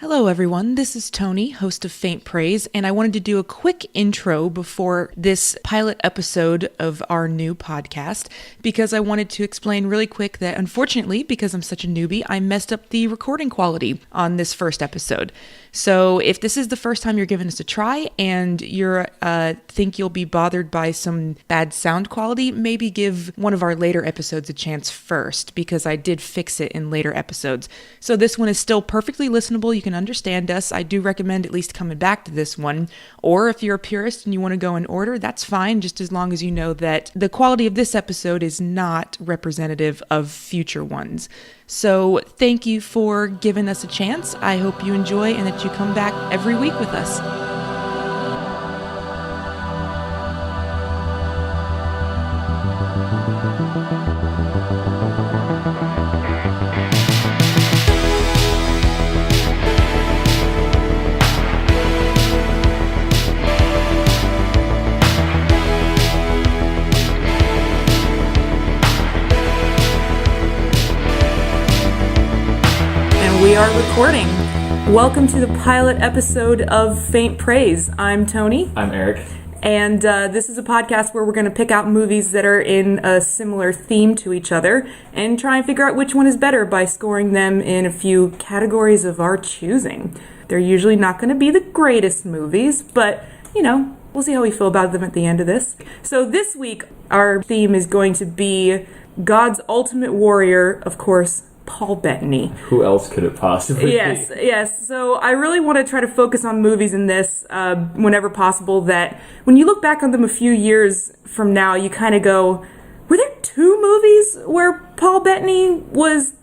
Hello everyone, this is Toni, host of Faint Praise, and I wanted to do a quick intro before this pilot episode of our new podcast because I wanted to explain really quick that unfortunately, because I'm such a newbie, I messed up the recording quality on this first episode. So if this is the first time you're giving us a try and you're think you'll be bothered by some bad sound quality, maybe give one of our later episodes a chance first because I did fix it in later episodes. So this one is still perfectly listenable. You can understand us. I do recommend at least coming back to this one. Or if you're a purist and you want to go in order, that's fine, just as long as you know that the quality of this episode is not representative of future ones. So thank you for giving us a chance. I hope you enjoy and that you come back every week with us. We are recording. Welcome to the pilot episode of Faint Praise. I'm Toni. I'm Eric. And this is a podcast where we're going to pick out movies that are in a similar theme to each other and try and figure out which one is better by scoring them in a few categories of our choosing. They're usually not going to be the greatest movies, but, you know, we'll see how we feel about them at the end of this. So this week, our theme is going to be God's Ultimate Warrior, of course, Paul Bettany. Who else could it possibly be? Yes. So I really want to try to focus on movies in this whenever possible that when you look back on them a few years from now, you kind of go, were there two movies where Paul Bettany was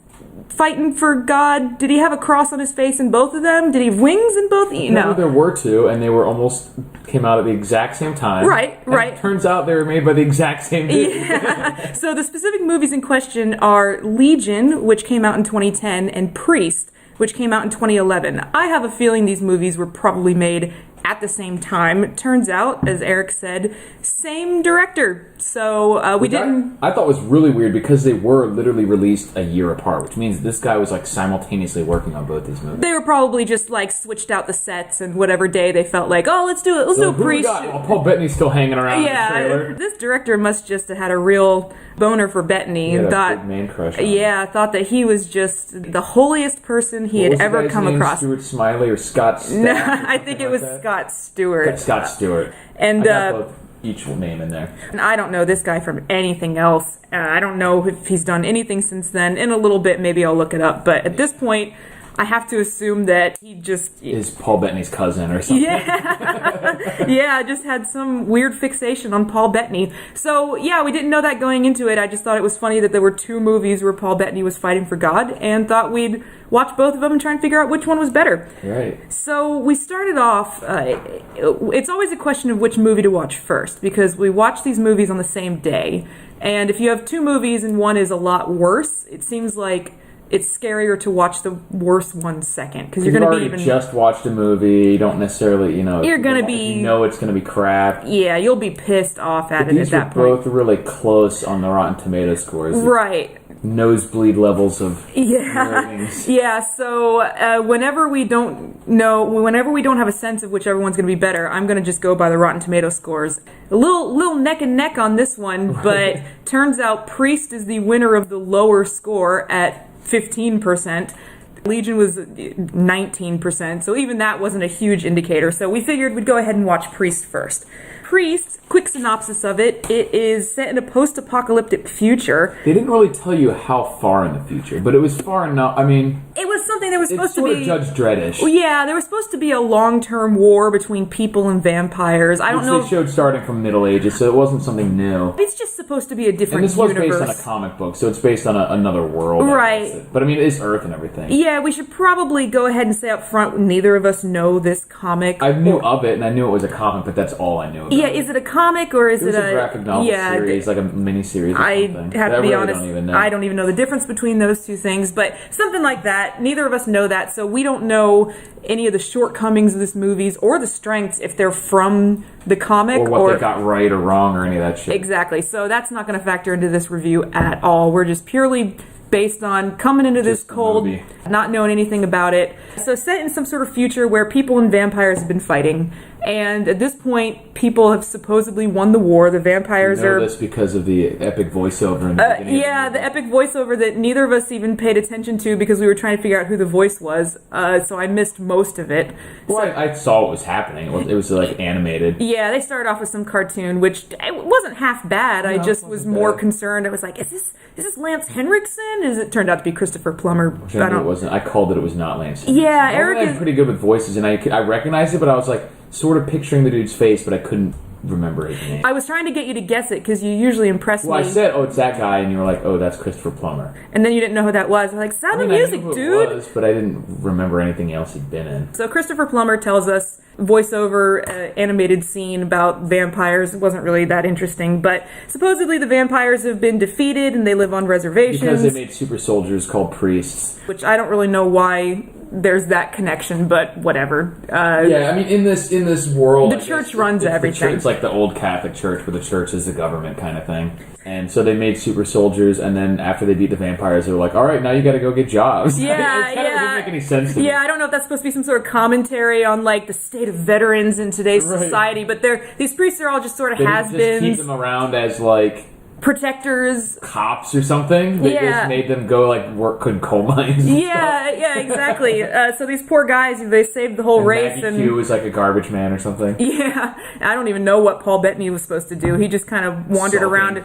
fighting for God? Did he have a cross on his face in both of them? Did he have wings in both? No, there were two, and they were almost came out at the exact same time. Right. It turns out they were made by the exact same dude. Yeah. So the specific movies in question are Legion, which came out in 2010, and Priest, which came out in 2011. I have a feeling these movies were probably made at the same time. It turns out, as Eric said, same director. So I thought it was really weird because they were literally released a year apart, which means this guy was like simultaneously working on both these movies. They were probably just like switched out the sets and whatever day they felt like, oh, let's do it. Let's do a Priest. Paul Bettany's still hanging around in the trailer. This director must just have had a real boner for Bettany and thought, big man crush on thought that he was just the holiest person he had ever come across. Stuart Smiley or Scott Stapp? No, I think it was Scott Stewart. Scott Stewart. And I got both each name in there. And I don't know this guy from anything else. I don't know if he's done anything since then. In a little bit, maybe I'll look it up. But at this point, I have to assume that he just is Paul Bettany's cousin or something. Yeah, just had some weird fixation on Paul Bettany. So yeah, we didn't know that going into it. I just thought it was funny that there were two movies where Paul Bettany was fighting for God, and thought we'd watch both of them and try and figure out which one was better. Right. So we started off. It's always a question of which movie to watch first because we watch these movies on the same day, and if you have two movies and one is a lot worse, it seems like it's scarier to watch the worst one second because you're going to be just watched a movie. You don't necessarily, you're going to be, it's going to be crap. Yeah, you'll be pissed off at it at that point. These were both really close on the Rotten Tomato scores. Right. Nosebleed levels of ratings. Yeah. So whenever we don't have a sense of whichever one's going to be better, I'm going to just go by the Rotten Tomato scores. A little neck and neck on this one, but turns out Priest is the winner of the lower score at 15%. Legion was 19%, so even that wasn't a huge indicator. So we figured we'd go ahead and watch Priest first. Priest, quick synopsis of it. It is set in a post-apocalyptic future. They didn't really tell you how far in the future, but it was far enough. I mean, it was something that was supposed to be sort of Judge Dredd-ish. Well, yeah, there was supposed to be a long-term war between people and vampires. I don't know. They showed starting from Middle Ages, so it wasn't something new. It's just supposed to be a different universe. And this was based on a comic book, so it's based on another world. Right. But I mean, it is Earth and everything. Yeah, we should probably go ahead and say up front, neither of us know this comic. I knew of it, and I knew it was a comic, but that's all I knew about it. Yeah, is it a comic or is it a graphic novel series, like a mini-series or something? I have to be honest, I don't even know the difference between those two things, but something like that. Neither of us know that, so we don't know any of the shortcomings of this movies or the strengths if they're from the comic or what they got right or wrong or any of that shit. Exactly. So that's not going to factor into this review at all. We're just purely based on coming into this Just a cold, movie. not knowing anything about it. So set in some sort of future where people and vampires have been fighting. And at this point, people have supposedly won the war. The vampires You know are... this because of the epic voiceover in the beginning. yeah, the epic voiceover that neither of us even paid attention to because we were trying to figure out who the voice was. So I missed most of it. Well, So, I saw what was happening. It was like animated. yeah, they started off with some cartoon, which it wasn't half bad. I No, just it was wasn't more bad. concerned. I was like, is this Lance Henriksen? It turned out to be Christopher Plummer. Which I knew it wasn't. I called it was not Lance. Yeah, Eric I'm is- pretty good with voices, and I recognized it, but I was like sort of picturing the dude's face, but I couldn't remember his name. I was trying to get you to guess it because you usually impress Well, me. I said, "Oh, it's that guy," and you were like, "Oh, that's Christopher Plummer." And then you didn't know who that was. I was like, Sound of I Music, knew who dude. it was, but I didn't remember anything else he'd been in. So Christopher Plummer tells us voiceover animated scene about vampires. It wasn't really that interesting, but supposedly the vampires have been defeated and they live on reservations. Because they made super soldiers called priests. Which I don't really know why there's that connection, but whatever. Yeah, I mean, in this world, The I guess church runs it's the everything. church. It's like the old Catholic Church, where the church is the government kind of thing. And so they made super soldiers, and then after they beat the vampires, they were like, "All right, now you got to go get jobs." Yeah, It didn't make any sense to me. Yeah, I don't know if that's supposed to be some sort of commentary on like the state of veterans in today's Right. society, but these priests are all just sort of They didn't just keep has-beens, them around as like protectors. cops or something. They Yeah. just made them go like work in coal mines. and Yeah, exactly. So these poor guys, they saved the whole stuff. race, Maggie and Q was like a garbage man or something. yeah, I don't even know what Paul Bettany was supposed to do. He just kind of wandered Sulking. around,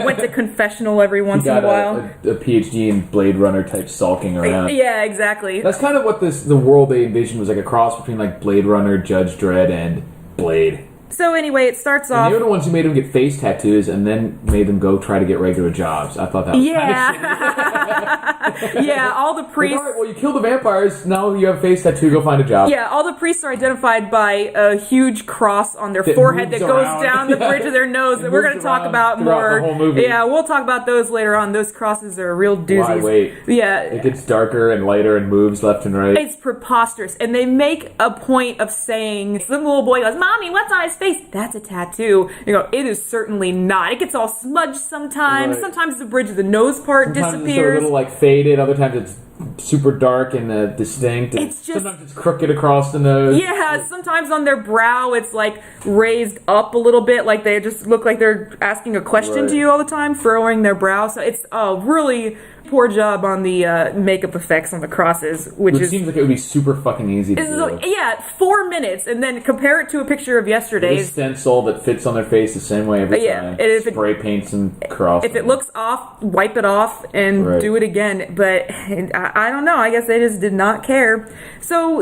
went to confessional every once He in a got while. a PhD in Blade Runner type sulking around. Yeah, exactly. That's kind of what the world they envisioned was like a cross between like Blade Runner, Judge Dredd, and Blade. So anyway, it starts And off. they're the ones who made them get face tattoos and then made them go try to get regular jobs. I thought that was Yeah, yeah. All the Like, priests. all right, well, you kill the vampires. Now you have a face tattoo. Go find a job. Yeah, all the priests are identified by a huge cross on their That forehead that moves goes around. down the bridge of their nose It that we're going to moves talk around about throughout more. the whole movie. Yeah, we'll talk about those later on. Those crosses are real doozies. Why wait? Yeah. It gets darker and lighter and moves left and right. It's preposterous. And they make a point of saying, the little boy goes, Mommy, what's on his face? That's a tattoo. You go, it is certainly not. It gets all smudged sometimes. Right. Sometimes the bridge of the nose part Sometimes it's a disappears. little like faded. Other times it's super dark and distinct. And It's just- sometimes it's crooked across the nose. Yeah, sometimes on their brow it's like raised up a little bit, like they just look like they're asking a question Right. to you all the time, furrowing their brow. So it's a really poor job on the makeup effects on the crosses, which Which is. seems like it would be super fucking easy to It's do. like, yeah, 4 minutes, and then compare it to a picture of This yesterday's. stencil that fits on their face the same way every Yeah, time. and if it- Spray paints and cross. If it looks off, wipe it off and Right. do it again. But I don't know. I guess they just did not care. So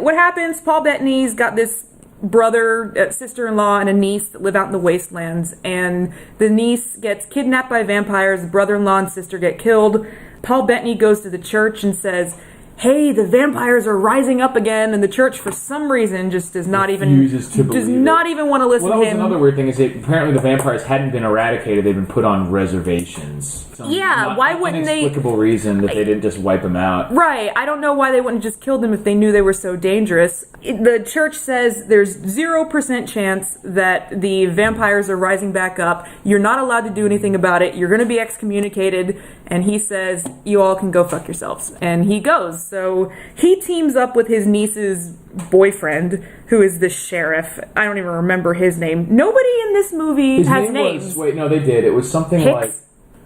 what happens? Paul Bettany's got this brother, sister-in-law, and a niece that live out in the wastelands. And the niece gets kidnapped by vampires. The brother-in-law and sister get killed. Paul Bettany goes to the church and says, "Hey, the vampires are rising up again," and the church, for some reason, just does not Refuses to does believe not it. even want to listen Well, that to was him. another weird thing is that apparently the vampires hadn't been eradicated; they'd been put on reservations. Some Yeah, why wouldn't they- Inexplicable reason that they didn't just wipe them out. Right. I don't know why they wouldn't just kill them if they knew they were so dangerous. The church says there's 0% chance that the vampires are rising back up. You're not allowed to do anything about it. You're going to be excommunicated. And he says, you all can go fuck yourselves. And he goes. So he teams up with his niece's boyfriend, who is the sheriff. I don't even remember his name. Nobody in this movie His has name names. was wait, no, they did. It was something Hicks? like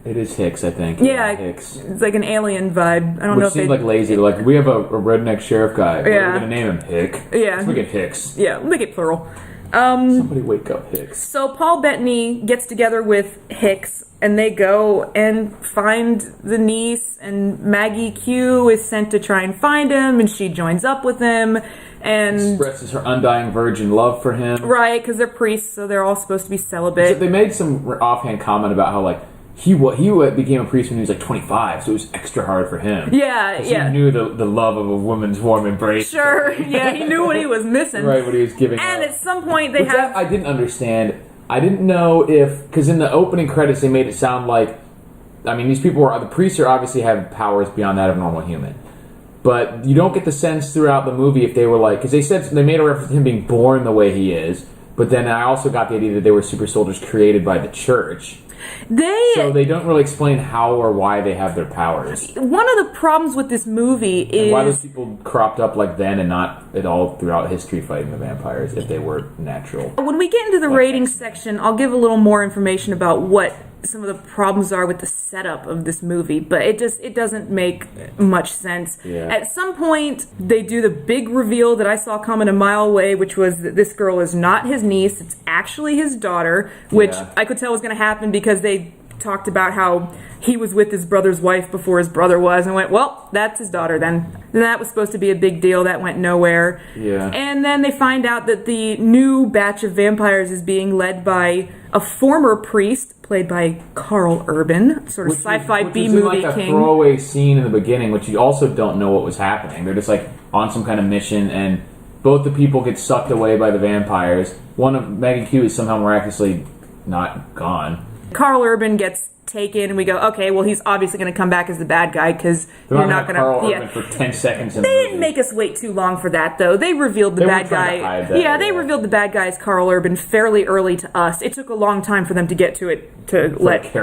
it is Hicks, I think. Yeah, Hicks. it's like an alien vibe. I don't know Which if they... seemed like lazy. They're like, we have a redneck sheriff guy. What are Yeah. we gonna name him? Hick. Yeah. Let's make it Hicks. Yeah, make it plural. Somebody wake up Hicks. So Paul Bettany gets together with Hicks, and they go and find the niece, and Maggie Q is sent to try and find him, and she joins up with him, and Expresses her undying virgin love for him. right, because they're priests, so they're all supposed to be celibate. They made some offhand comment about how like he became a priest when he was like 25, so it was extra hard for him. Yeah, 'Cause yeah. He knew the love of a woman's warm embrace. Sure, yeah, he knew what he was missing. Right, what he was giving And up. at some point they Which that have... I didn't understand. I didn't know if because in the opening credits they made it sound like, I mean, these people the priests are obviously have powers beyond that of a normal human, but you don't get the sense throughout the movie if they were like, because they made a reference to him being born the way he is, but then I also got the idea that they were super soldiers created by the church. So they don't really explain how or why they have their powers. One of the problems with this movie is... And why those people cropped up like then and not at all throughout history fighting the vampires if they were natural. When we get into the ratings section, I'll give a little more information about what some of the problems are with the setup of this movie, but it doesn't make much sense. Yeah. At some point, they do the big reveal that I saw coming a mile away, which was that this girl is not his niece, it's actually his daughter, which I could tell was going to happen because they talked about how he was with his brother's wife before his brother was, and went, well, that's his daughter then. And that was supposed to be a big deal. That went nowhere. Yeah. And then they find out that the new batch of vampires is being led by a former priest, played by Carl Urban, sort of sci-fi B-movie like king. A throwaway scene in the beginning, which you also don't know what was happening. They're just like on some kind of mission, and both the people get sucked away by the vampires. One of Maggie Q is somehow miraculously not gone. Carl Urban gets taken, and we go, okay, well, he's obviously going to come back as the bad guy because you're not going to. Carl Urban for 10 seconds. They didn't make us wait too long for that, though. They revealed the bad guy. They revealed the bad guy as Carl Urban fairly early to us. It took a long time for them to get to it to let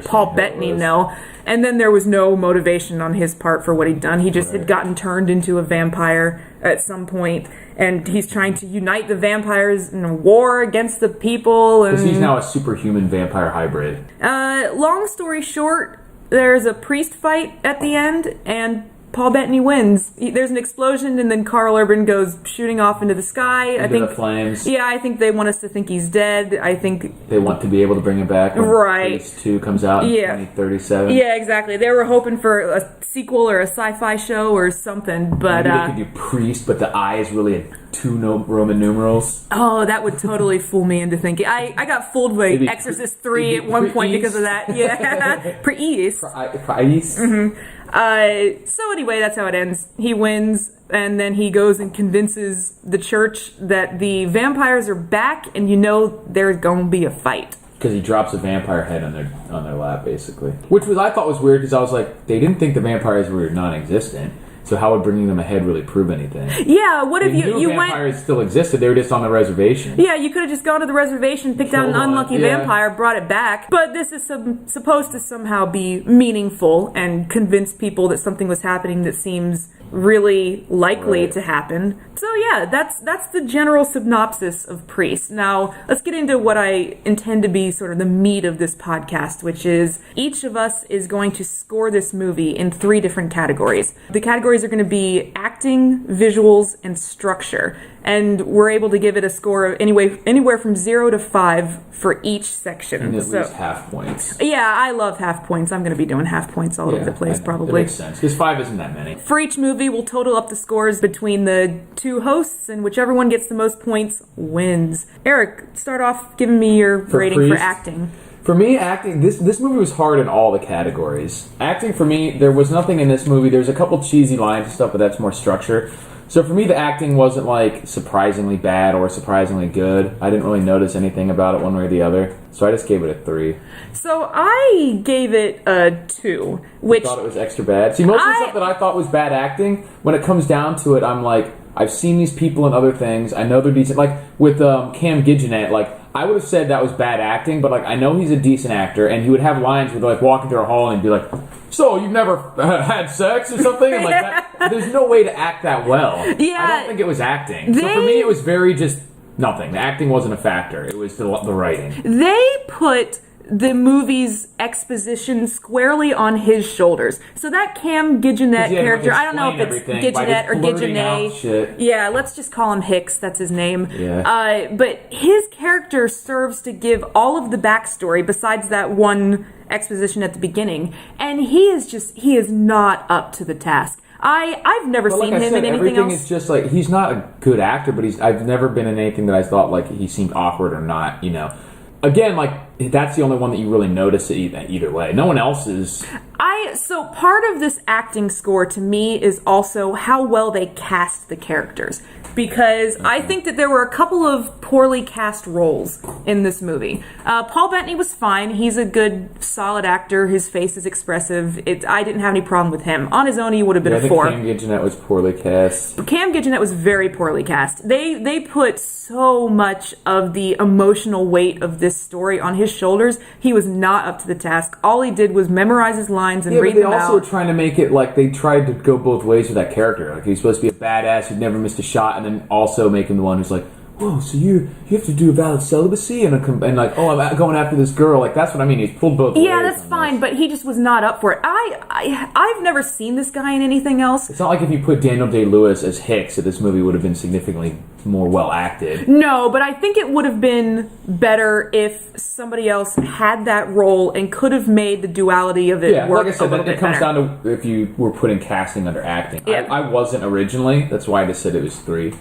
Paul Bettany know. And then there was no motivation on his part for what he'd done. He just had gotten turned into a vampire at some point, and he's trying to unite the vampires in a war against the people. Because he's now a superhuman vampire hybrid. Long story short, there's a priest fight at the end, and Paul Bettany wins. There's an explosion, and then Carl Urban goes shooting off into the sky. Into the flames. Yeah, I think they want us to think he's dead. I think they want to be able to bring him back when Phase 2 comes out in 2037. Yeah, exactly. They were hoping for a sequel or a sci-fi show or something, but maybe they could do priest, but the I is really two Roman numerals. Oh, that would totally fool me into thinking. I got fooled by Exorcist 3 at one point because of that. Yeah, priest. Priest. Mm-hmm. So anyway, that's how it ends. He wins, and then he goes and convinces the church that the vampires are back, and there's going to be a fight. Because he drops a vampire head on their lap, basically. Which I thought was weird, because I was like, they didn't think the vampires were non-existent. So how would bringing them a head really prove anything? Yeah, what if you went... vampires still existed, they were just on the reservation. Yeah, you could have just gone to the reservation, picked out an unlucky vampire, brought it back. But this is supposed to somehow be meaningful and convince people that something was happening that seems really likely to happen. So yeah, that's the general synopsis of Priest. Now, let's get into what I intend to be sort of the meat of this podcast, which is each of us is going to score this movie in 3 different categories. The categories are going to be acting, visuals, and structure. And we're able to give it a score of anywhere from 0 to 5 for each section. And at least half points. Yeah, I love half points. I'm going to be doing half points all over the place, probably. That makes sense, because 5 isn't that many. For each movie, we'll total up the scores between the 2 hosts, and whichever one gets the most points wins. Eric, start off giving me your rating for acting. For me, acting, this movie was hard in all the categories. Acting, for me, there was nothing in this movie. There's a couple cheesy lines and stuff, but that's more structure. So for me, the acting wasn't like surprisingly bad or surprisingly good. I didn't really notice anything about it one way or the other. So I just gave it a 3. So I gave it a 2, which... You thought it was extra bad? See, most of the stuff that I thought was bad acting, when it comes down to it, I'm like, I've seen these people in other things. I know they're decent. Like, with Cam Gigenet, like, I would have said that was bad acting, but, like, I know he's a decent actor, and he would have lines where, like, walking through a hall and he'd be like, so, you've never had sex or something? And, like, there's no way to act that well. Yeah. I don't think it was acting. So for me, it was very just nothing. The acting wasn't a factor. It was the writing. They put the movie's exposition squarely on his shoulders. So that Cam Gigenet character, I don't know if it's Gigenet or Gigenet. Yeah, let's just call him Hicks. That's his name. Yeah. But his character serves to give all of the backstory besides that one exposition at the beginning. And he is not up to the task. I've never seen him in anything everything else. Is just like, he's not a good actor, but I've never been in anything that I thought like he seemed awkward or not, Again, like, that's the only one that you really notice either way. No one else is... So part of this acting score to me is also how well they cast the characters. Because I think that there were a couple of poorly cast roles in this movie. Paul Bettany was fine. He's a good, solid actor. His face is expressive. I didn't have any problem with him. On his own, he would have been a 4. I think Cam Gigenet was poorly cast. Cam Gigenet was very poorly cast. They put so much of the emotional weight of this story on his his shoulders, he was not up to the task. All he did was memorize his lines and read them them out. They also out. were trying to make it like they tried to go both ways with that character. Like he's supposed to be a badass who'd never missed a shot, and then also make him the one who's like, whoa, so you have to do a valid celibacy and like, oh, I'm going after this girl. Like, that's what I mean. He's pulled both ways. Yeah, that's fine, but he just was not up for it. I've never seen this guy in anything else. It's not like if you put Daniel Day-Lewis as Hicks, that this movie would have been significantly more well acted. No, but I think it would have been better if somebody else had that role and could have made the duality of it work. Like I said, it comes better. down to if you were putting casting under acting. Yeah. I wasn't originally. That's why I just said it was 3.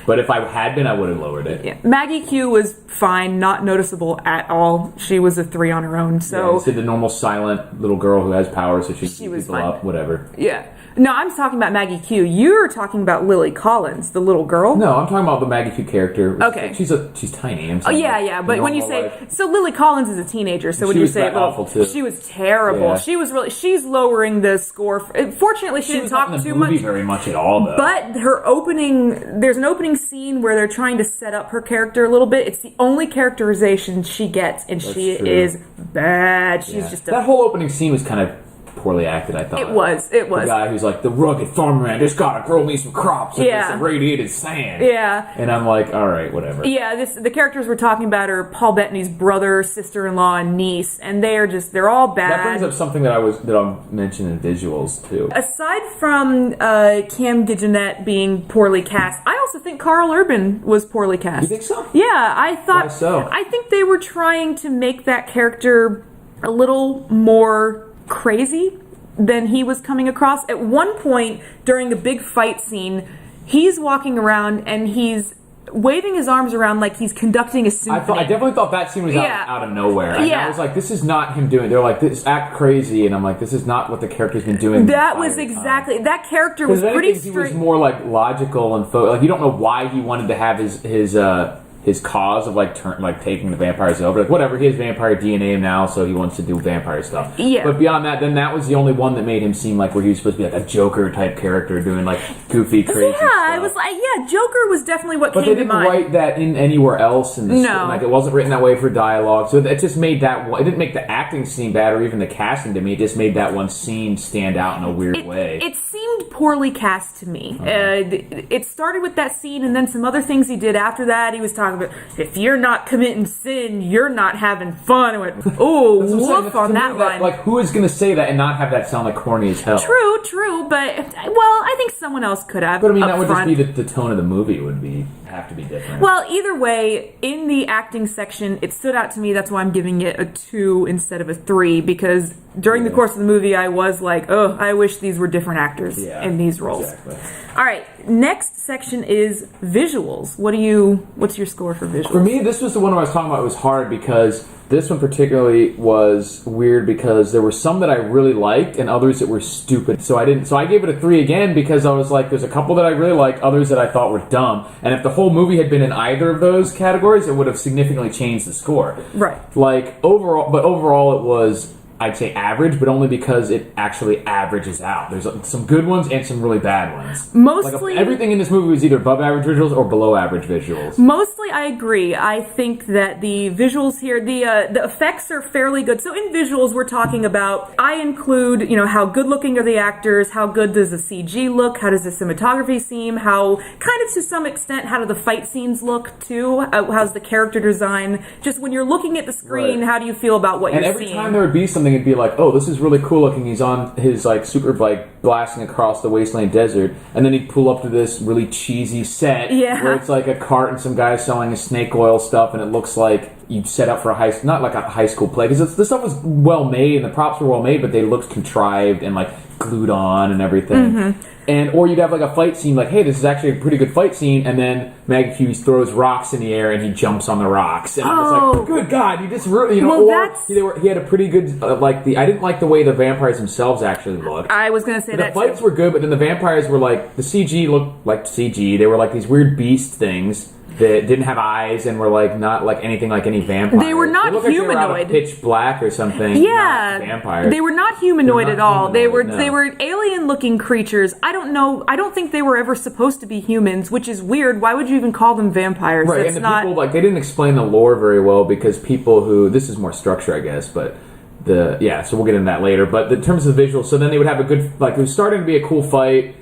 But if I had been, I would have lowered it. Yeah. Maggie Q was fine, not noticeable at all. She was a 3 on her own. So it's the normal silent little girl who has powers, so she can was people fine. up, whatever. Yeah. No, I'm talking about Maggie Q. You're talking about Lily Collins, the little girl. No, I'm talking about the Maggie Q character. Okay. She's tiny. Oh yeah. But when you say so, Lily Collins is a teenager. So when you say, awful too. She was terrible. Yeah. She was really. She's lowering the score. Fortunately, she didn't talk too much. Very much at all, though. But her opening, there's an opening scene where they're trying to set up her character a little bit. It's the only characterization she gets, and she is bad. She's just that whole opening scene was kind of poorly acted, I thought. It was. The guy who's like, the rugged farmer man just gotta grow me some crops in this irradiated sand. Yeah. And I'm like, alright, whatever. Yeah, the characters we're talking about are Paul Bettany's brother, sister-in-law, and niece, and they're all bad. That brings up something that I'll mention in visuals, too. Aside from Cam Gigenet being poorly cast, I also think Carl Urban was poorly cast. You think so? Yeah, I thought... Why so? I think they were trying to make that character a little more crazy than he was coming across. At one point during the big fight scene, he's walking around and he's waving his arms around like he's conducting a symphony. I definitely thought that scene was out of nowhere. And I was like, this is not him doing it. They're like, this act crazy, and I'm like, this is not what the character's been doing. That was exactly that character was pretty straight. He was more like logical and like you don't know why he wanted to have his cause of like taking the vampires over. Like whatever, he has vampire DNA now, so he wants to do vampire stuff. Yeah. But beyond that, then that was the only one that made him seem like where he was supposed to be like a Joker type character doing like goofy, crazy stuff. I was like, Joker was definitely what came to mind. But they didn't write that in anywhere else. No. Like it wasn't written that way for dialogue. So it just made that one, it didn't make the acting scene bad or even the casting to me. It just made that one scene stand out in a weird way. It seemed poorly cast to me. It started with that scene, and then some other things he did after that. He was talking about, if you're not committing sin, you're not having fun. I went, oh, woof on that line. Like, who is going to say that and not have that sound like corny as hell? True, but, I think someone else could have. But I mean, that would just be the tone of the movie have to be different. Well, either way, in the acting section, it stood out to me. That's why I'm giving it a 2 instead of a 3, because during the course of the movie, I was like, oh, I wish these were different actors in these roles. Exactly. All right, next section is visuals. What's your score for visuals? For me, this was the one I was talking about. It was hard because this one particularly was weird because there were some that I really liked and others that were stupid. So I gave it a 3 again because I was like, there's a couple that I really liked, others that I thought were dumb. And if the whole movie had been in either of those categories, it would have significantly changed the score. Right. Like overall it was, I'd say average, but only because it actually averages out. There's some good ones and some really bad ones. Mostly, everything in this movie was either above average visuals or below average visuals. Mostly, I agree. I think that the visuals here, the effects are fairly good. So in visuals, we're talking about, I include, how good looking are the actors, how good does the CG look, how does the cinematography seem, how, kind of to some extent, how do the fight scenes look too, how's the character design, just when you're looking at the screen, how do you feel about what you're seeing? And every time there would be something, it'd be like, oh, this is really cool looking. He's on his super bike blasting across the wasteland desert, and then he'd pull up to this really cheesy set where it's like a cart and some guys selling his snake oil stuff, and it looks like you set up for not like a high school play, because the stuff was well made and the props were well made, but they looked contrived and like glued on and everything. Mm-hmm. Or you'd have like a fight scene, like, hey, this is actually a pretty good fight scene, and then Maggie Hughes throws rocks in the air and he jumps on the rocks, and I was like, good God, you just he had a pretty good I didn't like the way the vampires themselves actually looked. I was gonna say that the fights were good, but then the vampires were like, the CG looked like CG. They were like these weird beast things. that didn't have eyes and were like not like anything like any vampire. They were not looked humanoid. Like they were out of pitch black or something. Yeah, not vampires. They were not humanoid at all. They were no. alien-looking creatures. I don't know. I don't think they were ever supposed to be humans, which is weird. Why would you even call them vampires? Right, That's and the not... people like they didn't explain the lore very well because people who this is more structure, I guess, but. So we'll get into that later. But in terms of the visuals, so then they would have a good, like, it was starting to be a cool fight,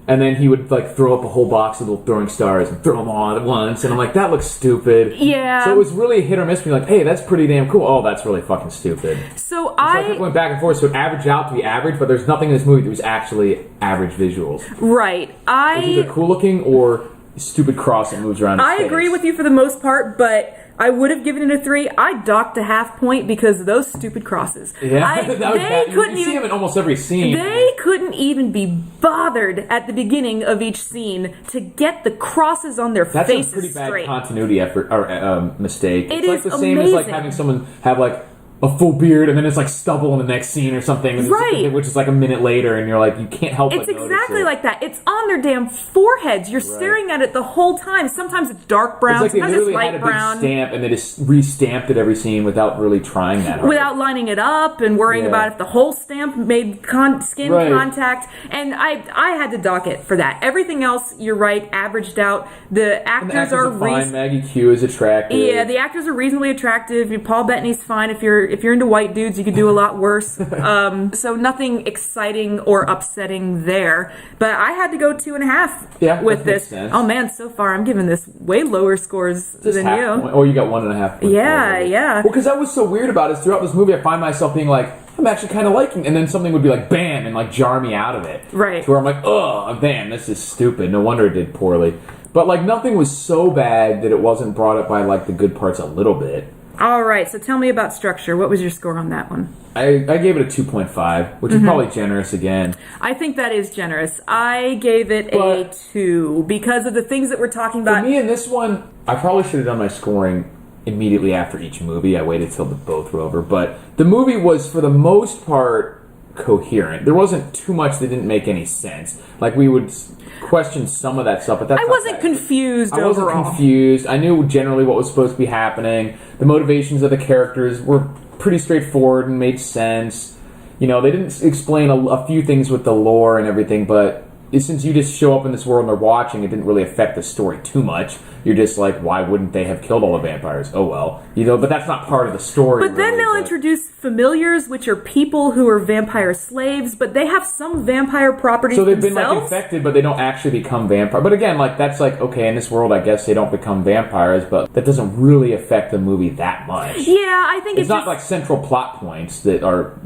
and then he would, like, throw up a whole box of little throwing stars and throw them all at once, and I'm like, that looks stupid. Yeah. So it was really hit or miss, being like, hey, that's pretty damn cool. Oh, that's really fucking stupid. So I kept going back and forth, so it averaged out to be average, but there's nothing in this movie that was actually average visuals. Right. It was either cool looking or stupid cross that moves around his face. I agree with you for the most part, but... I would have given it a 3. I docked a half point because of those stupid crosses. Yeah, they couldn't you see them in almost every scene. They couldn't even be bothered at the beginning of each scene to get the crosses on their faces straight. That's a pretty bad continuity effort or mistake. It's like the same amazing. as like having someone have like a full beard and then it's like stubble in the next scene or something, right? Which is like a minute later, and you're like, you can't help. It's but notice exactly it. like that. It's on their damn foreheads. You're staring at it the whole time. Sometimes it's dark brown. It's like sometimes they literally it's light had a brown. big stamp and they just re-stamped it every scene without really trying that hard. Without lining it up and worrying about if the whole stamp made skin contact. And I had to dock it for that. Everything else, you're right, averaged out. The actors are fine. Maggie Q is attractive. Yeah, the actors are reasonably attractive. Paul Bettany's fine. If you're into white dudes, you could do a lot worse. So nothing exciting or upsetting there. But I had to go 2.5 with this. Sense. Oh man, so far I'm giving this way lower scores than you. Point. Oh, you got 1.5 points. Yeah. Well, because that was so weird about it. Throughout this movie, I find myself being like, I'm actually kind of liking, and then something would be like, bam, and like jar me out of it. Right. To where I'm like, oh, man, this is stupid. No wonder it did poorly. But like nothing was so bad that it wasn't brought up by like the good parts a little bit. All right, so tell me about structure. What was your score on that one? I gave it a 2.5, which is probably generous again. I think that is generous. I gave it a 2 because of the things that we're talking about. For me in this one, I probably should have done my scoring immediately after each movie. I waited till both were over. But the movie was, for the most part, coherent. There wasn't too much that didn't make any sense. Like, we would question some of that stuff, but that's I wasn't confused overall. I wasn't confused. I knew generally what was supposed to be happening. The motivations of the characters were pretty straightforward and made sense. You know, they didn't explain a few things with the lore and everything, but since you just show up in this world and they're watching, it didn't really affect the story too much. You're just like, why wouldn't they have killed all the vampires? Oh well. You know, but that's not part of the story. But then they'll introduce familiars, which are people who are vampire slaves, but they have some vampire properties so they've themselves. been like infected, but they don't actually become vampires. But again, like that's like, okay, in this world I guess they don't become vampires, but that doesn't really affect the movie that much. Yeah, I think it's not like central plot points that are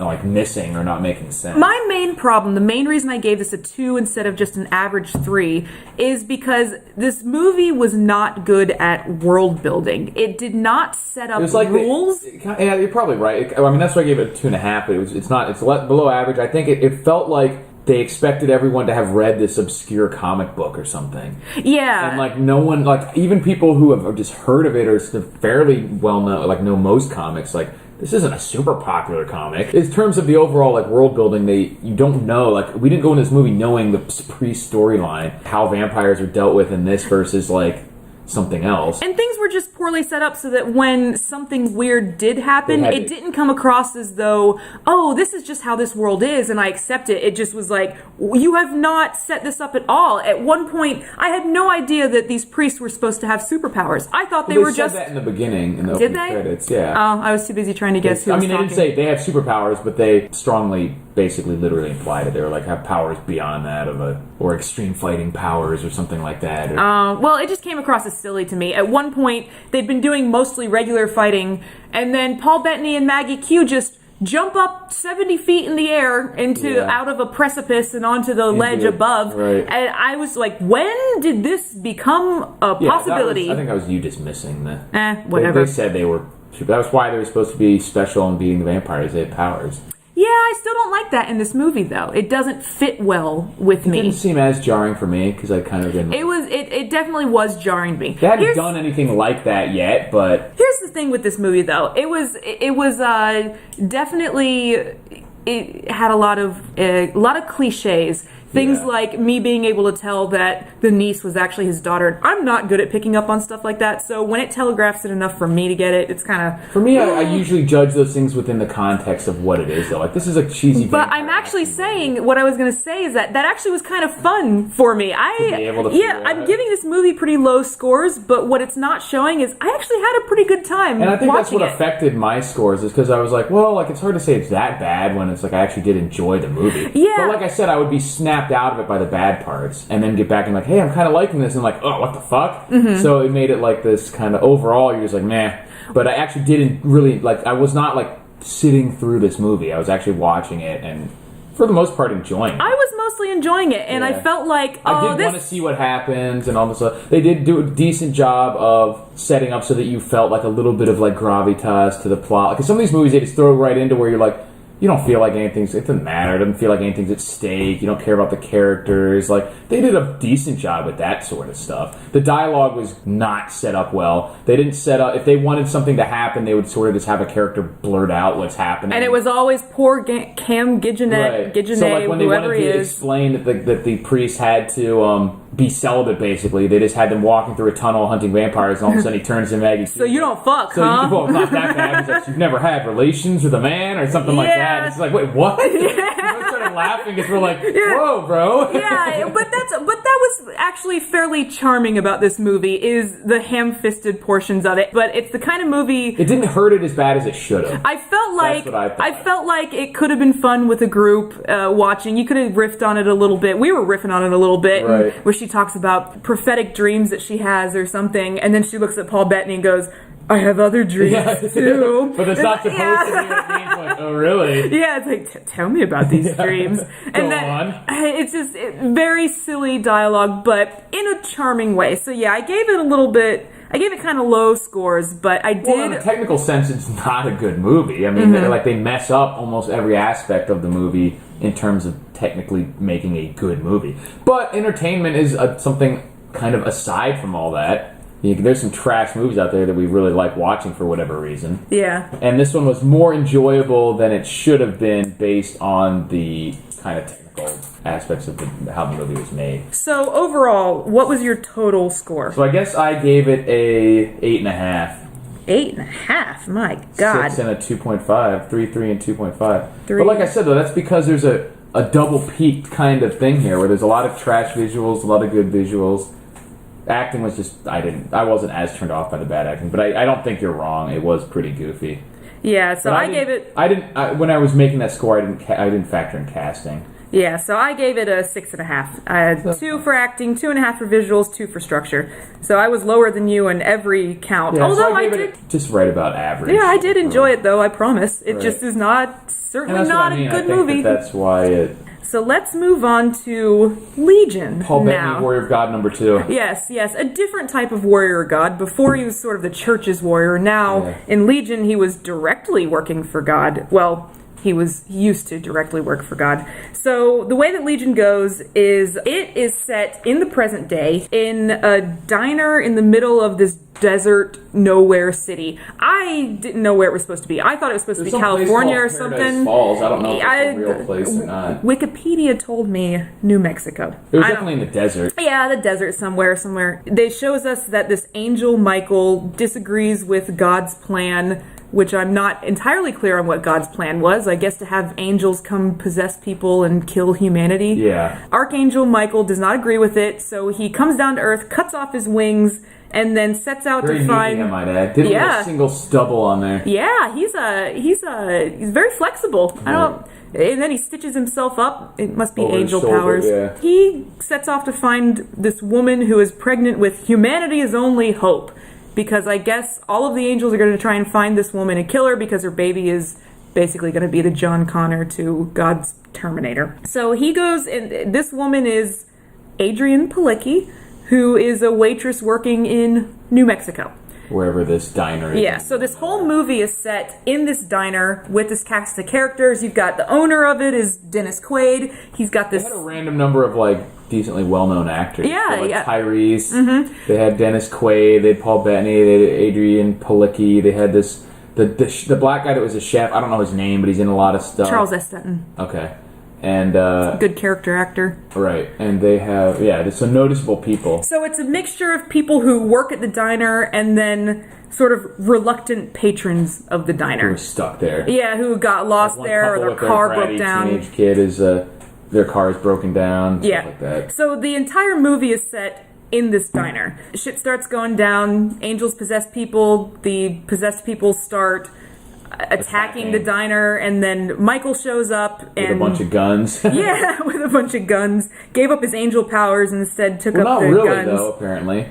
like missing or not making sense. My main problem, the main reason I gave this a 2 instead of just an average 3, is because this movie was not good at world building. It did not set up rules. Yeah, you're probably right. I mean, that's why I gave it a 2.5. But it's below average. I think it felt like they expected everyone to have read this obscure comic book or something. Yeah. And like no one, like even people who have just heard of it or fairly well know, like know most comics, like this isn't a super popular comic. In terms of the overall like world building, you don't know, like we didn't go in this movie knowing the pre-storyline, how vampires are dealt with in this versus like something else. And things were just poorly set up so that when something weird did happen, it didn't come across as though, oh, this is just how this world is and I accept it. It just was like, you have not set this up at all. At one point, I had no idea that these priests were supposed to have superpowers. I thought they were just... They said that in the beginning, in the opening credits, yeah. Oh, I was too busy trying to guess who was talking. They didn't say they have superpowers, but they strongly, basically, literally implied it. They were like, have powers beyond that or extreme fighting powers or something like that. Well, it just came across as silly to me. At one point, they'd been doing mostly regular fighting, and then Paul Bettany and Maggie Q just jump up 70 feet in the air out of a precipice and onto the ledge above. Right. And I was like, when did this become a possibility? I think that was you dismissing that. Whatever. They said they were... That was why they were supposed to be special and beating the vampires. They had powers. Yeah, I still don't like that in this movie, though. It doesn't fit well with me. It didn't seem as jarring for me, because I kind of didn't... It definitely was jarring me. They hadn't done anything like that yet, but... Here's the thing with this movie, though. It was definitely... It had a lot of cliches. Things Yeah. like me being able to tell that the niece was actually his daughter. I'm not good at picking up on stuff like that, so when it telegraphs it enough for me to get it, it's kind of... For me, I usually judge those things within the context of what it is, though. Like, this is a cheesy... But I'm actually saying, what I was going to say is that actually was kind of fun for me. I'm giving this movie pretty low scores, but what it's not showing is I actually had a pretty good time And I think that's watching what affected my scores, is because I was like, well, like, it's hard to say it's that bad when it's like I actually did enjoy the movie. Yeah. But like I said, I would be snapped out of it by the bad parts, and then get back and like, hey, I'm kind of liking this, and like, oh, what the fuck? Mm-hmm. So it made it like this kind of, overall, you're just like, meh. But I actually didn't really, like, I was not like sitting through this movie. I was actually watching it, and for the most part, enjoying it. I was mostly enjoying it, and I felt like, I did want to see what happens and all this stuff. They did do a decent job of setting up so that you felt like a little bit of like gravitas to the plot. Because some of these movies, they just throw right into where you're like, you don't feel like anything's... It doesn't matter. It doesn't feel like anything's at stake. You don't care about the characters. Like, they did a decent job with that sort of stuff. The dialogue was not set up well. They didn't set up... If they wanted something to happen, they would sort of just have a character blurt out what's happening. And it was always poor Cam Gidgenet, So, like, when they whoever wanted he to is. explain that the priest had to be celibate, basically, they just had them walking through a tunnel hunting vampires, and all of a sudden he turns to Maggie. So you don't fuck, So huh? well, not that bad. He's like, you've never had relations with a man or something like that. And it's like, wait, what? We started laughing because we're like, whoa, bro. Yeah, but that was actually fairly charming about this movie, is the ham-fisted portions of it. But it's the kind of movie... It didn't hurt it as bad as it should have. I felt like... That's what I thought. I felt like it could have been fun with a group watching. You could have riffed on it a little bit. We were riffing on it a little bit. Right. Where she talks about prophetic dreams that she has or something, and then she looks at Paul Bettany and goes, I have other dreams too. But it's not supposed to be what it means. Like, oh, really? Yeah, it's like, tell me about these dreams. And Go on. It's just very silly dialogue, but in a charming way. So yeah, I gave it kind of low scores, but I did... Well, in a technical sense, it's not a good movie. I mean, they mess up almost every aspect of the movie in terms of technically making a good movie. But entertainment is something kind of aside from all that. There's some trash movies out there that we really like watching for whatever reason. Yeah. And this one was more enjoyable than it should have been based on the kind of technical aspects of how the movie was made. So overall, what was your total score? So I guess I gave it a 8.5. 8.5? My God. 6 and a 2.5. 3 and 2.5. Three. But like I said, though, that's because there's a double-peaked kind of thing here, where there's a lot of trash visuals, a lot of good visuals. Acting was just... I wasn't as turned off by the bad acting, but I don't think you're wrong. It was pretty goofy. Yeah, so I gave it... when I was making that score, I didn't factor in casting. Yeah, so I gave it a 6.5. 2 for acting, 2.5 for visuals, 2 for structure. So I was lower than you in every count. Yeah, Although so I did... gave it just right about average. Yeah, I did enjoy it, though, I promise. It Right. just is not... Certainly And that's not what I mean. a good I think movie. that's why it... So let's move on to Legion Paul now. Bettany, Warrior of God #2. Yes, a different type of warrior god. Before he was sort of the church's warrior. Now, in Legion, he was directly working for God. Well, he used to directly work for God. So the way that Legion goes is it is set in the present day in a diner in the middle of this desert nowhere city. I didn't know where it was supposed to be. I thought it was supposed to be California or something. Falls. I don't know if it's a real place or not. Wikipedia told me New Mexico. It was definitely in the desert. Yeah, the desert somewhere. They shows us that this angel Michael disagrees with God's plan, which I'm not entirely clear on what God's plan was. I guess to have angels come possess people and kill humanity. Yeah. Archangel Michael does not agree with it, so he comes down to Earth, cuts off his wings, and then sets out Very to find... neat, I might add. Didn't have a single stubble on there. Yeah, he's very flexible. And then he stitches himself up. It must be Over his angel shoulder, powers. yeah. He sets off to find this woman who is pregnant with humanity's only hope. Because I guess all of the angels are going to try and find this woman and kill her because her baby is basically going to be the John Connor to God's Terminator. So he goes, and this woman is Adrienne Palicki, who is a waitress working in New Mexico. Wherever this diner is. Yeah, so this whole movie is set in this diner with this cast of characters. You've got the owner of it is Dennis Quaid. He's got this... They had a random number of, decently well-known actors. Yeah, so, yeah. Tyrese. Mm-hmm. They had Dennis Quaid. They had Paul Bettany. They had Adrienne Palicki. They had the black guy that was a chef. I don't know his name, but he's in a lot of stuff. Charles S. Dutton. Okay. and good character actor. Right, and they have there's some noticeable people. So it's a mixture of people who work at the diner and then sort of reluctant patrons of the diner. Who are stuck there. Yeah, who got lost there, or their car broke down. Teenage kid is their car is broken down. Stuff like that. So the entire movie is set in this diner. Shit starts going down. Angels possess people. The possessed people start attacking the diner, and then Michael shows up and with a bunch of guns. Yeah, with a bunch of guns. Gave up his angel powers and instead took up the guns. Not really, guns. though. Apparently.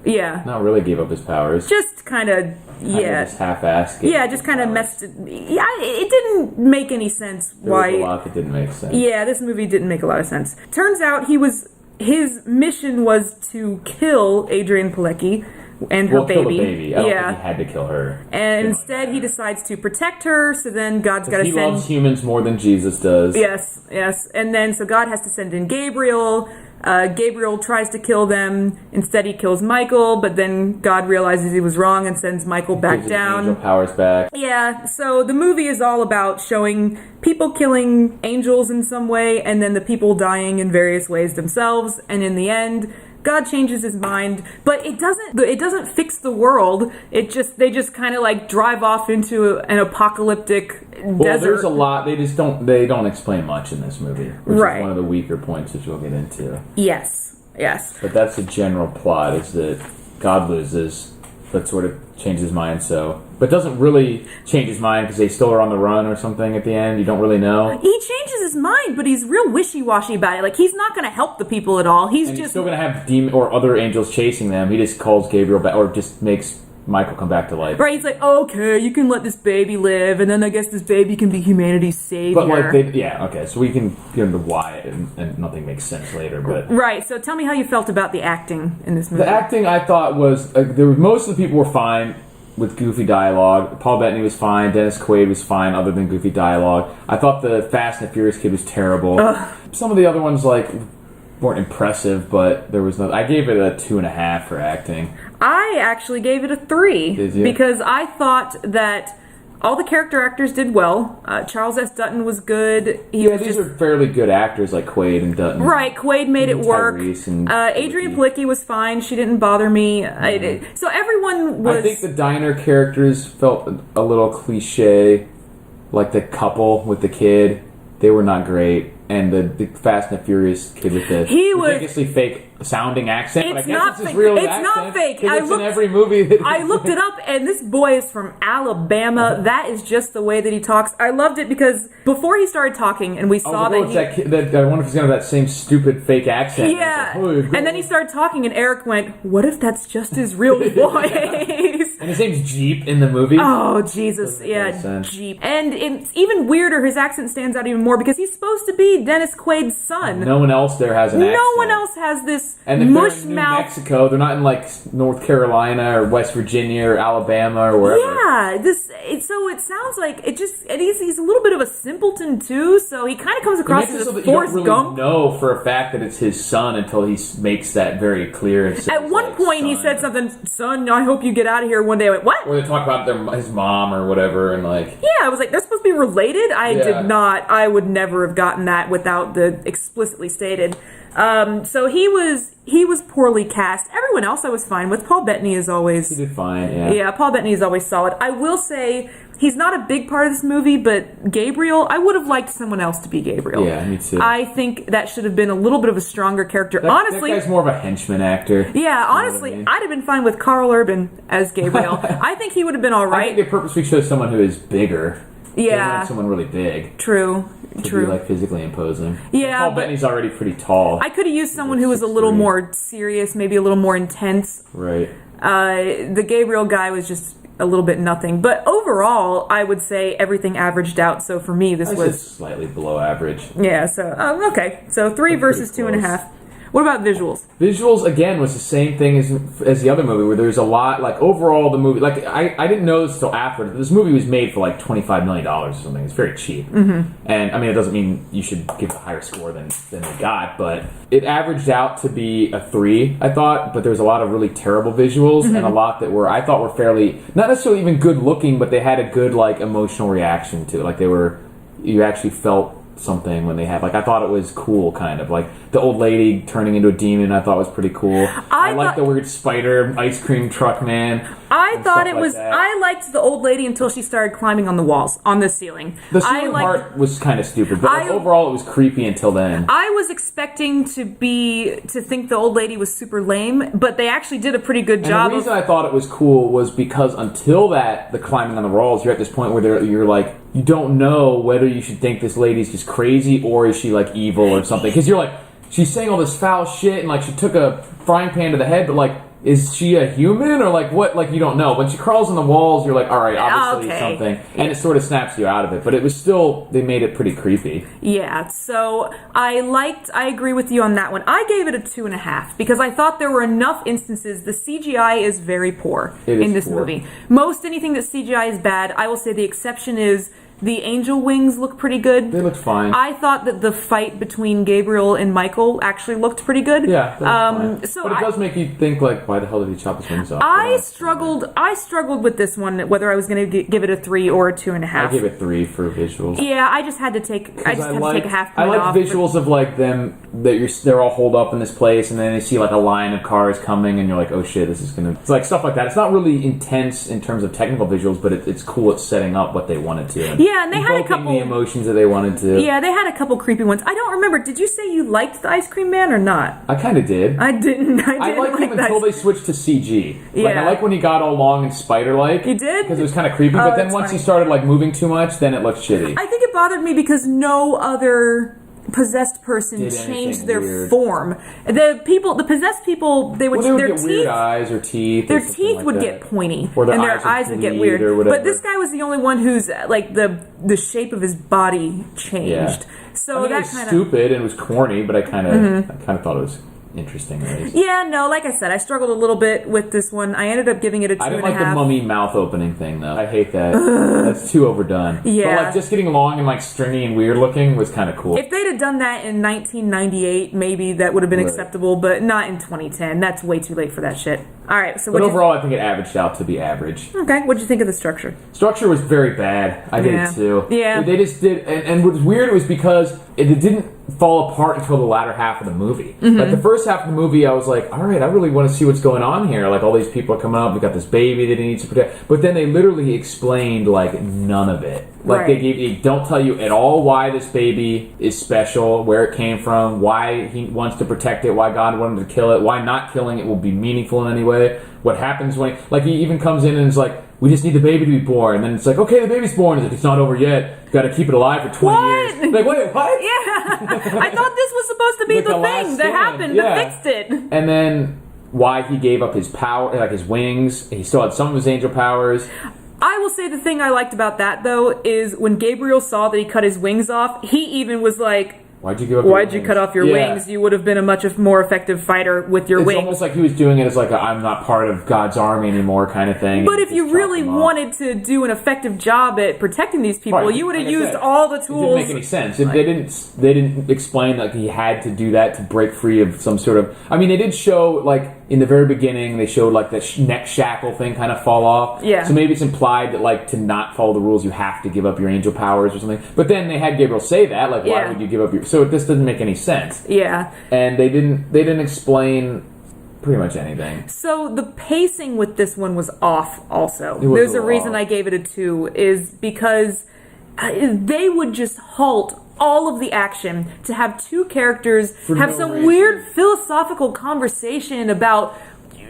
Yeah. Not really gave up his powers. Just kind of, Just half-assed. Yeah, just kind of messed it. Yeah, it didn't make any sense why. There was a lot that didn't make sense. Yeah, this movie didn't make a lot of sense. Turns out his mission was to kill Adrienne Palicki and her baby. Kill the baby. I don't think he had to kill her. And instead he decides to protect her, so then God's got to send... He loves humans more than Jesus does. Yes. And then, so God has to send in Gabriel. Gabriel tries to kill them. Instead he kills Michael, but then God realizes he was wrong and sends Michael back down. Angel powers back. Yeah, so the movie is all about showing people killing angels in some way, and then the people dying in various ways themselves, and in the end, God changes his mind, but it doesn't fix the world. They just kind of like drive off into an apocalyptic desert. There's a lot. They don't explain much in this movie, which is one of the weaker points, which we'll get into. Yes. But that's the general plot: is that God loses, but sort of changes his mind. But doesn't really change his mind because they still are on the run or something at the end. You don't really know. He changes his mind, but he's real wishy-washy about it. Like, he's not going to help the people at all. He's still going to have demon or other angels chasing them. He just calls Gabriel back, or just makes Michael come back to life. Right, he's like, okay, you can let this baby live, and then I guess this baby can be humanity's savior. But okay, so we can get into why and nothing makes sense later. But right, so tell me how you felt about the acting in this movie. The acting, I thought, was most of the people were fine with goofy dialogue. Paul Bettany was fine. Dennis Quaid was fine, other than goofy dialogue. I thought the Fast and the Furious kid was terrible. Some of the other ones weren't impressive, but there was no. I gave it a 2.5 for acting. I actually gave it a 3. Did you? Because I thought that all the character actors did well. Charles S. Dutton was good. These are fairly good actors like Quaid and Dutton. Right, Quaid made it work. Adrienne Palicki was fine. She didn't bother me. So everyone was... I think the diner characters felt a little cliche, like the couple with the kid. They were not great. And the Fast and the Furious kid with the ridiculously fake sounding accent. It's but I guess not it's his fake. real It's accent, not fake. It's in every movie. I looked it up, and this boy is from Alabama. That is just the way that he talks. I loved it because before he started talking, and we saw I wonder if he's going to have that same stupid fake accent. Yeah. And then he started talking, and Eric went, "What if that's just his real voice?" And his name's Jeep in the movie. Oh, Jesus. Yeah, Jeep. And it's even weirder. His accent stands out even more because he's supposed to be Dennis Quaid's son. No one else there has an accent. No one else has this and if mush they're in New mouth. Mexico, they're not in North Carolina or West Virginia or Alabama or wherever. Yeah, so it sounds like he's a little bit of a simpleton too. So he kind of comes across as a Forrest Gump. You don't really know for a fact that it's his son until he makes that very clear. At one point, he said something, "Son, I hope you get out of here one day." I went, "What?" Or they talk about his mom or whatever, and yeah, I was like, they're supposed to be related. I did not. I would never have gotten that without the explicitly stated. So he was poorly cast. Everyone else I was fine with. Paul Bettany is always... He did fine, yeah. Yeah, Paul Bettany is always solid. I will say, he's not a big part of this movie, but Gabriel, I would have liked someone else to be Gabriel. Yeah, me too. I think that should have been a little bit of a stronger character. Honestly... That guy's more of a henchman actor. Yeah, honestly, I'd have been fine with Carl Urban as Gabriel. I think he would have been all right. I think they purposely chose someone who is bigger. Yeah. Someone really big. True. To be physically imposing. Yeah, Paul Bettany's already pretty tall. I could have used someone who was a little more serious, maybe a little more intense. Right. The Gabriel guy was just a little bit nothing. But overall, I would say everything averaged out. So for me, this was slightly below average. Yeah. So okay. So 3 versus 2.5. What about visuals? Visuals, again, was the same thing as the other movie, where there's a lot, overall the movie, I didn't know this until after. This movie was made for, $25 million or something. It's very cheap. Mm-hmm. And, it doesn't mean you should give a higher score than they got, but it averaged out to be a 3, I thought, but there was a lot of really terrible visuals, and a lot that I thought were fairly, not necessarily even good looking, but they had a good, emotional reaction to it. You actually felt something when they had, like, I thought it was cool, kind of. Like, the old lady turning into a demon I thought was pretty cool. I liked the weird spider ice cream truck man. I thought it was... I liked the old lady until she started climbing on the walls, on the ceiling. The ceiling part was kind of stupid, but like, overall it was creepy until then. I was expecting to think the old lady was super lame, but they actually did a pretty good job. And the reason I thought it was cool was because until that, the climbing on the walls, you're at this point where you're like, you don't know whether you should think this lady's just crazy or is she like evil or something. Because you're like, she's saying all this foul shit and like she took a frying pan to the head, but like, is she a human or like what? Like you don't know. When she crawls on the walls, you're like, all right, obviously something, and it sort of snaps you out of it. But it was still, they made it pretty creepy. Yeah. So I agree with you on that one. I gave it a 2.5 because I thought there were enough instances. The CGI is very poor in this movie. Most anything that CGI is bad. I will say the exception is the angel wings look pretty good. They looked fine. I thought that the fight between Gabriel and Michael actually looked pretty good. Yeah, fine. So but it does make you think, like, why the hell did he chop his wings off? I struggled with this one, whether I was going to give it a 3 or a 2.5. I gave it 3 for visuals. Yeah, I just had to take a half point off. I like visuals of, like, them, they're all holed up in this place, and then they see, like, a line of cars coming, and you're like, oh shit, this is going to... It's like stuff like that. It's not really intense in terms of technical visuals, but it's cool at setting up what they wanted to. Yeah, and they had a couple... the emotions that they wanted to. Yeah, they had a couple creepy ones. I don't remember. Did you say you liked the Ice Cream Man or not? I kind of did. I didn't. I liked him until they switched to CG. Yeah. Like, I like when he got all long and spider-like. You did? Because it was kind of creepy, but then once he started, like, moving too much, then it looked shitty. I think it bothered me because no other possessed person changed their form. The possessed people, they would get weird eyes or teeth. Their teeth would get pointy, or and their eyes would get weird. But this guy was the only one who's like the shape of his body changed. Yeah. So that kind of stupid and it was corny, but I kind of thought it was interesting. At least. Yeah, no, like I said, I struggled a little bit with this one. I ended up giving it a 2.5. I didn't like the mummy mouth opening thing, though. I hate that. That's too overdone. Yeah. But, like, just getting long and, like, stringy and weird looking was kind of cool. If they'd have done that in 1998, maybe that would have been acceptable, but not in 2010. That's way too late for that shit. All right, so but overall, I think it averaged out to be average. Okay, what'd you think of the structure? Structure was very bad. I did, too. Yeah. They just did... And what was weird was because it didn't fall apart until the latter half of the movie. Mm-hmm. Like, the first half of the movie, I was like, all right, I really want to see what's going on here. Like, all these people are coming up. We got this baby that he needs to protect. But then they literally explained, like, none of it. Like, they don't tell you at all why this baby is special, where it came from, why he wants to protect it, why God wanted to kill it, why not killing it will be meaningful in any way, what happens when... Like, he even comes in and is like, we just need the baby to be born. And then it's like, okay, the baby's born. It's like, it's not over yet. You got to keep it alive for 20 years. Like, wait, what? Yeah. I thought this was supposed to be the thing that happened that fixed it. And then why he gave up his power, like his wings. He still had some of his angel powers. I will say the thing I liked about that, though, is when Gabriel saw that he cut his wings off, he even was like, why'd you give up your wings? Why'd you cut off your wings? You would have been a much more effective fighter with your wings. It's almost like he was doing it as like a, I'm not part of God's army anymore kind of thing. But if you really wanted to do an effective job at protecting these people, you would have used all the tools. It didn't make any sense. They didn't explain that he had to do that to break free of some sort of... I mean, they did show, like, in the very beginning, they showed, like, the neck shackle thing kind of fall off. Yeah. So maybe it's implied that, like, to not follow the rules, you have to give up your angel powers or something. But then they had Gabriel say that, like, why would you give up your... So this doesn't make any sense. Yeah. And they didn't explain pretty much anything. So the pacing with this one was off also. There's a reason I gave it a 2, is because they would just halt all of the action to have two characters have some weird philosophical conversation about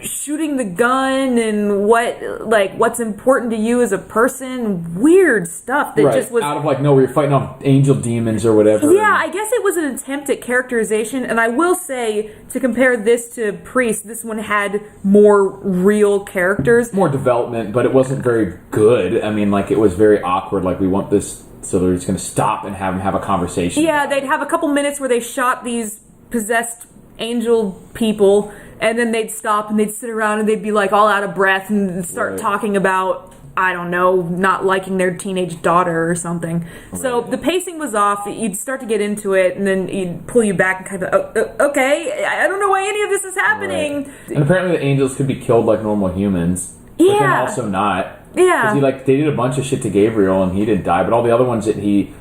shooting the gun and what's important to you as a person. Weird stuff that just was out of nowhere. You're fighting off angel demons or whatever. Yeah, I guess it was an attempt at characterization, and I will say, to compare this to Priest, this one had more real characters, more development, but it wasn't very good. I mean, it was very awkward. We want this, so they're just going to stop and have them have a conversation. Yeah, they'd have a couple minutes where they shot these possessed angel people, and then they'd stop and they'd sit around and they'd be all out of breath and start talking about, I don't know, not liking their teenage daughter or something. Right. So the pacing was off. You'd start to get into it, and then you'd pull you back and kind of, okay, I don't know why any of this is happening. Right. And apparently the angels could be killed like normal humans. but then Yeah. also not. Yeah. Because they did a bunch of shit to Gabriel and he didn't die, but all the other ones that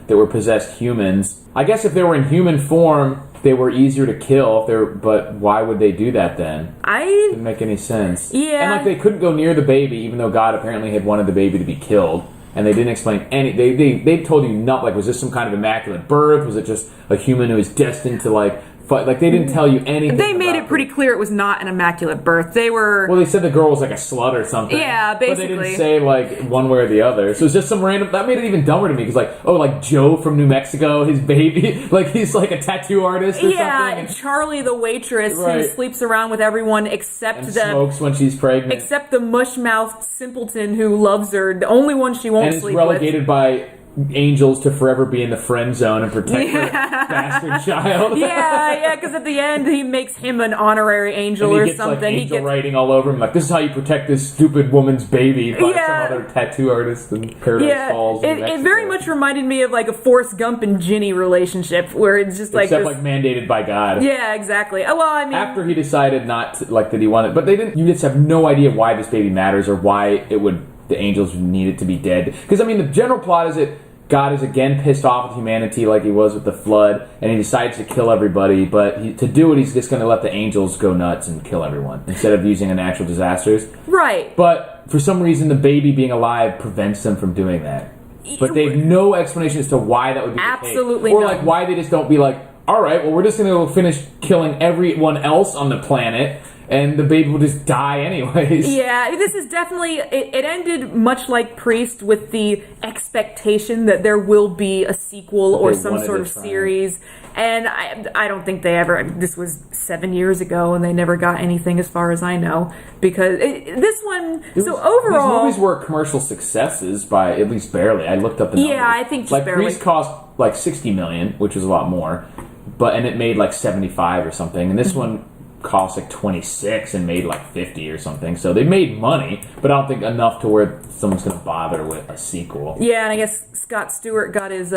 were possessed humans, I guess if they were in human form, they were easier to kill. But why would they do that then? Didn't make any sense. Yeah. And they couldn't go near the baby, even though God apparently had wanted the baby to be killed. And they didn't explain any. They told you not was this some kind of immaculate birth? Was it just a human who was destined to fight? They didn't tell you anything. They made it pretty clear it was not an immaculate birth. They were. Well, they said the girl was like a slut or something. Yeah, basically. But they didn't say one way or the other. So it's just some random. That made it even dumber to me because Joe from New Mexico, his baby, he's like a tattoo artist or something. Yeah, Charlie the waitress who sleeps around with everyone except and smokes when she's pregnant. Except the mush-mouthed simpleton who loves her, the only one she won't sleep with. And is relegated by angels to forever be in the friend zone and protect her bastard child. Yeah, because at the end he makes him an honorary angel or something. He gets writing all over him, this is how you protect this stupid woman's baby by some other tattoo artist in Paradise Falls. It very much reminded me of a Forrest Gump and Ginny relationship where it's just except mandated by God. Yeah, exactly. Oh, well, I mean, after he decided not to, that he wanted, but they didn't. You just have no idea why this baby matters or why the angels need it to be dead. Because, the general plot is that God is again pissed off with humanity like he was with the flood, and he decides to kill everybody, but to do it, he's just going to let the angels go nuts and kill everyone, instead of using the natural disasters. Right. But, for some reason, the baby being alive prevents them from doing that. But they have no explanation as to why that would be absolutely the case. Or, why they just don't be alright, well, we're just going to go finish killing everyone else on the planet, and the baby will just die anyways. Yeah, this is definitely... It ended much like Priest with the expectation that there will be a sequel or some sort of series. And I don't think they ever... This was 7 years ago, and they never got anything as far as I know. Because this one... overall... These movies were commercial successes by at least barely. I looked up the numbers. Yeah, I think just barely. Priest cost $60 million, which was a lot more. And it made 75 or something. And this one cost 26 and made 50 or something. So they made money, but I don't think enough to where someone's going to bother with a sequel. Yeah, and I guess Scott Stewart got his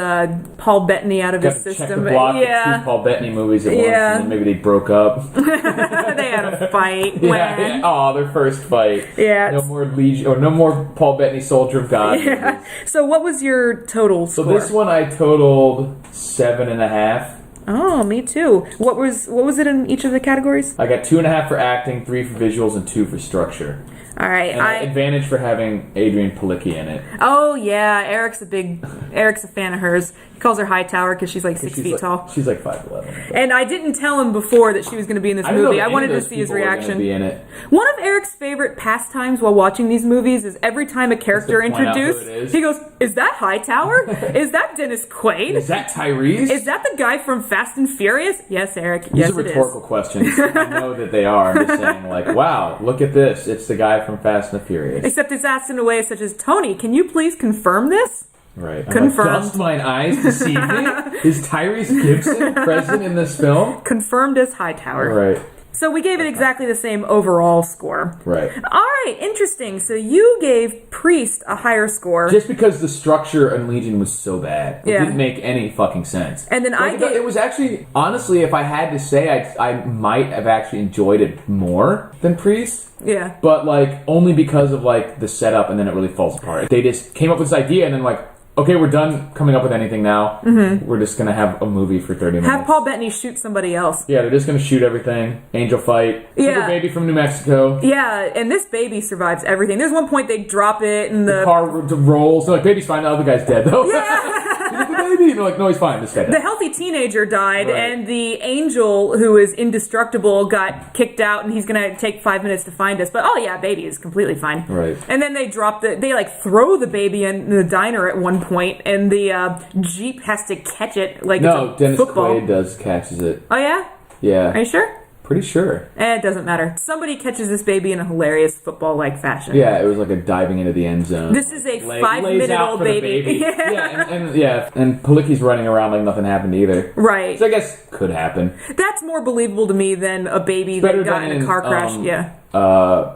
Paul Bettany out of his system. Check the block with 2 Paul Bettany movies at once, and then maybe they broke up. They had a fight. Their first fight. Yeah. No more Legion, or no more Paul Bettany Soldier of God. Yeah. So what was your total score? So this one I totaled 7.5. Oh, me too. What was it in each of the categories? I got 2.5 for acting, 3 for visuals, and 2 for structure. All right. And advantage for having Adrienne Palicki in it. Oh yeah, Eric's a fan of hers. He calls her Hightower because she's 6 feet tall. She's 5'11". And I didn't tell him before that she was going to be in this movie. I wanted to see his reaction. Be in it. One of Eric's favorite pastimes while watching these movies is every time a character introduced, he goes, "Is that Hightower? Is that Dennis Quaid? Is that Tyrese? Is that the guy from Fast and Furious?" Yes, Eric. These are rhetorical questions. I know that they are. I'm just saying, wow, look at this. It's the guy from Fast and the Furious. Except it's asked in a way such as, "Tony, can you please confirm this?" Right. Confirmed. Dust mine eyes deceive me? Is Tyrese Gibson present in this film? Confirmed as Hightower. Right. So we gave it exactly the same overall score. Right. All right, interesting. So you gave Priest a higher score. Just because the structure in Legion was so bad. It didn't make any fucking sense. And then it was actually, honestly, if I had to say, I might have actually enjoyed it more than Priest. Yeah. But, only because of, the setup, and then it really falls apart. They just came up with this idea, and then, okay, we're done coming up with anything now. Mm-hmm. We're just going to have a movie for 30 minutes. Have Paul Bettany shoot somebody else. Yeah, they're just going to shoot everything. Angel fight. Super baby from New Mexico. Yeah, and this baby survives everything. There's one point they drop it and the car rolls. They're baby's fine. The other guy's dead, though. Yeah. The baby. And they're no, he's fine. This guy died. The healthy teenager died, and the angel, who is indestructible, got kicked out, and he's going to take 5 minutes to find us. But, baby is completely fine. Right. And then they drop they throw the baby in the diner at one point, and the Jeep has to catch it like it's a Dennis football. Quaid catches it. Oh, yeah? Yeah. Are you sure? Pretty sure. It doesn't matter. Somebody catches this baby in a hilarious football-like fashion. Yeah, it was a diving into the end zone. This is a 5-minute-old baby. And Palicki's running around like nothing happened either. Right. So I guess could happen. That's more believable to me than a baby that got in a car crash.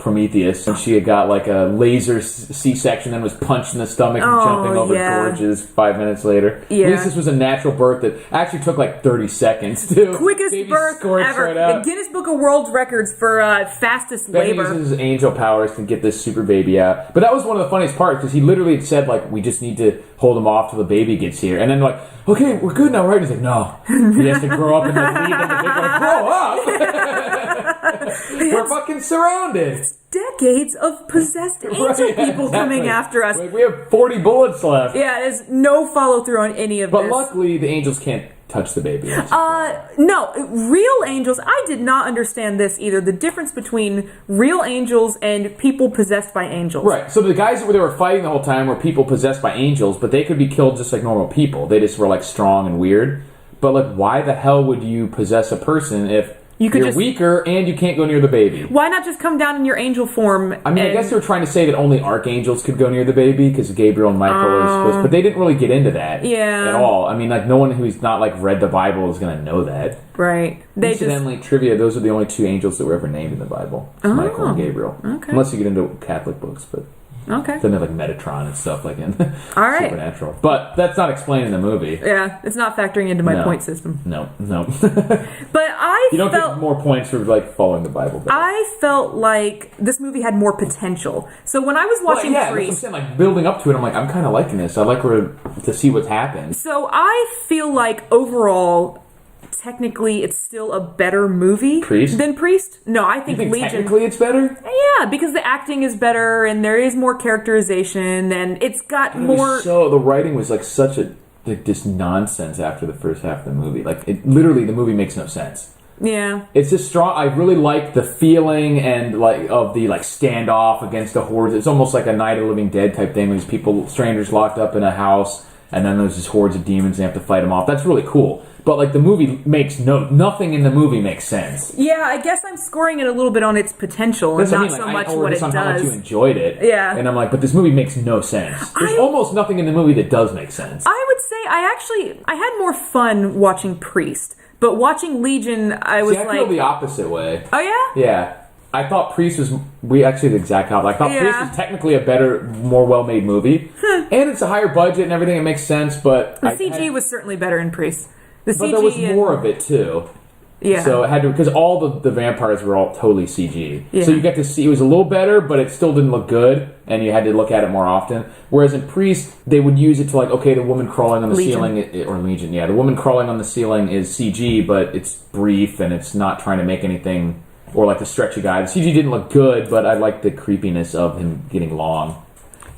Prometheus, and she had got like a laser C-section, then was punched in the stomach and jumping over gorges 5 minutes later. Yeah. At least this was a natural birth that actually took like 30 seconds too. Quickest Baby birth ever. Right, The Guinness Book of World Records for fastest Ben labor. uses his angel powers to get this super baby out. But that was one of the funniest parts, because he literally had said, like, we just need to hold him off till the baby gets here. And then, like, okay, we're good now, right? And he's like, no. He has to grow up and then leave, and they're like, grow up! We're fucking surrounded. Decades of possessed angel people coming after us. We have 40 bullets left. Yeah, there's no follow through on any of this. But luckily, the angels can't touch the baby. No, real angels, I did not understand this either. The difference between real angels and people possessed by angels. Right, so the guys that they were fighting the whole time were people possessed by angels, but they could be killed just like normal people. They just were like strong and weird. But like, why the hell would you possess a person if you're weaker and you can't go near the baby? Why not just come down in your angel form? I mean, I guess they were trying to say that only archangels could go near the baby, because Gabriel and Michael are supposed, but they didn't really get into that at all. I mean, like, no one who's not like read the Bible is going to know that. Right. Incidentally, trivia, those are the only two angels that were ever named in the Bible. Michael and Gabriel. Okay. Unless you get into Catholic books, but... Okay. Then they have like Metatron and stuff like in all right. Supernatural. But that's not explained in the movie. Yeah, it's not factoring into my point system. No. But you don't get more points for like following the Bible. I felt like this movie had more potential. So when I was watching Priest, I'm saying, like, building up to it, I'm like, I'm kind of liking this. I like to see what's happened. So I feel like overall, technically, it's still a better movie than Priest. No, I think Legion. Technically, it's better. Yeah, because the acting is better and there is more characterization and it's got more. So the writing was like such a just nonsense after the first half of the movie. Like, it literally, the movie makes no sense. Yeah, it's just strong. I really like the feeling and like of the like standoff against the hordes. It's almost like a Night of the Living Dead type thing. These strangers locked up in a house, and then there's this hordes of demons and they have to fight them off. That's really cool. But like, the movie makes nothing in the movie makes sense. Yeah, I guess I'm scoring it a little bit on its potential and not so much what it does. How much you enjoyed it. Yeah, and I'm like, but this movie makes no sense. There's almost nothing in the movie that does make sense. I would say I had more fun watching Priest. But watching Legion, I was I feel the opposite way. Oh, yeah? Yeah. I thought Priest was... We actually the exact opposite. I thought Priest was technically a better, more well-made movie. And it's a higher budget and everything. It makes sense, but... The CG was certainly better in Priest. But there was more of it, too. Yeah. So it had to... Because all the vampires were all totally CG. Yeah. So you get to see... It was a little better, but it still didn't look good. And you had to look at it more often. Whereas in Priest, they would use it to like, okay, the woman crawling on the ceiling... Or Legion, yeah. The woman crawling on the ceiling is CG, but it's brief and it's not trying to make anything... Or like the stretchy guy. The CG didn't look good, but I liked the creepiness of him getting long.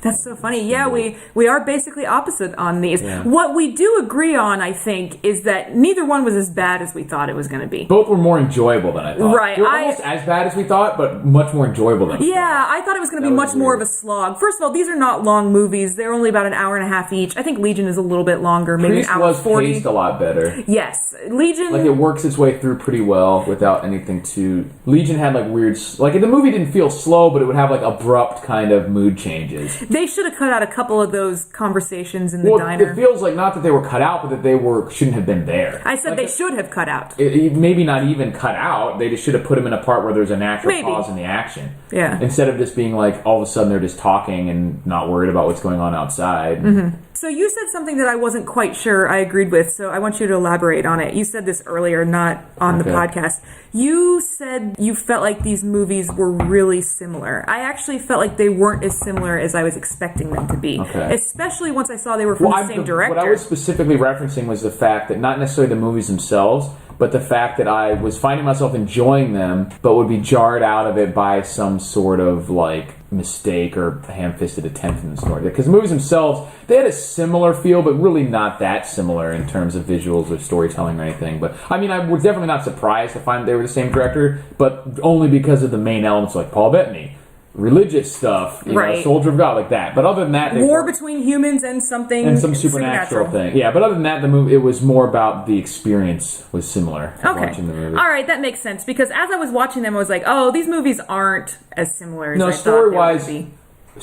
That's so funny. Yeah, we are basically opposite on these. Yeah. What we do agree on, I think, is that neither one was as bad as we thought it was going to be. Both were more enjoyable than I thought. Right. They were almost as bad as we thought, but much more enjoyable than we thought. I thought it was going to be much more of a slog. First of all, these are not long movies. They're only about an hour and a half each. I think Legion is a little bit longer, maybe an hour 40. Priest was paced a lot better. Yes. Legion... Like, it works its way through pretty well without anything too... Legion had, like, weird... Like, the movie didn't feel slow, but it would have, like, abrupt kind of mood changes. They should have cut out a couple of those conversations in the diner. It feels like not that they were cut out, but that they shouldn't have been there. I said they should have cut out. Maybe not even cut out. They just should have put them in a part where there's a natural pause in the action. Yeah. Instead of just being like, all of a sudden they're just talking and not worried about what's going on outside. Mm-hmm. So you said something that I wasn't quite sure I agreed with, so I want you to elaborate on it. You said this earlier, not on the podcast. You said you felt like these movies were really similar. I actually felt like they weren't as similar as I was expecting them to be. Okay. Especially once I saw they were from the same director. What I was specifically referencing was the fact that not necessarily the movies themselves, but the fact that I was finding myself enjoying them, but would be jarred out of it by some sort of, like, mistake or ham-fisted attempt in the story. Because the movies themselves, they had a similar feel, but really not that similar in terms of visuals or storytelling or anything. But, I mean, I was definitely not surprised to find they were the same director, but only because of the main elements like Paul Bettany. Religious stuff, you know, Soldier of God, like that. But other than that, war between humans and something and some supernatural thing. Yeah, but other than that, the movie, it was more about the experience was similar. Watching the movie. All right, that makes sense because as I was watching them, I was like, oh, these movies aren't as similar as I thought story-wise, they would be.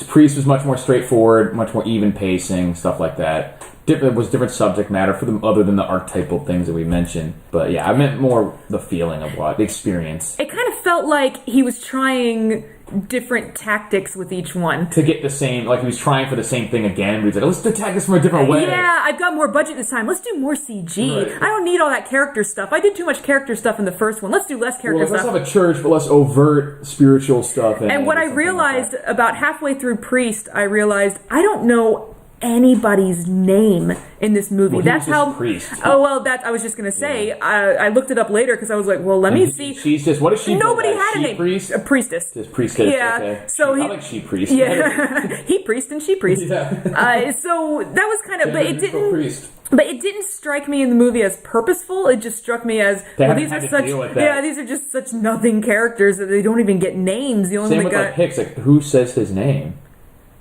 Priest was much more straightforward, much more even pacing, stuff like that. It was different subject matter for them, other than the archetypal things that we mentioned. But yeah, I meant more the feeling of the experience. It kind of felt like he was trying different tactics with each one. To get the same, like he was trying for the same thing again, but he's like, let's attack this from a different way. Yeah, I've got more budget this time. Let's do more CG. Right. I don't need all that character stuff. I did too much character stuff in the first one. Let's do less character stuff. Let's have a church, but less overt spiritual stuff. And what I realized about halfway through Priest, I realized I don't know anybody's name in this movie. Well, that's how Priest. Oh well, that I was just gonna say. Yeah. I looked it up later because I was like, well, let me see. She's just what is she? Nobody had a name. Priest? A priestess. Just priestess. Yeah. Okay. So I like she priest. Yeah. He priest and she priest. Yeah. So that was kind of, but it didn't. Priest. But it didn't strike me in the movie as purposeful. It just struck me as these are such these are just such nothing characters that they don't even get names. The only Same thing with they got like Hicks. Like who says his name?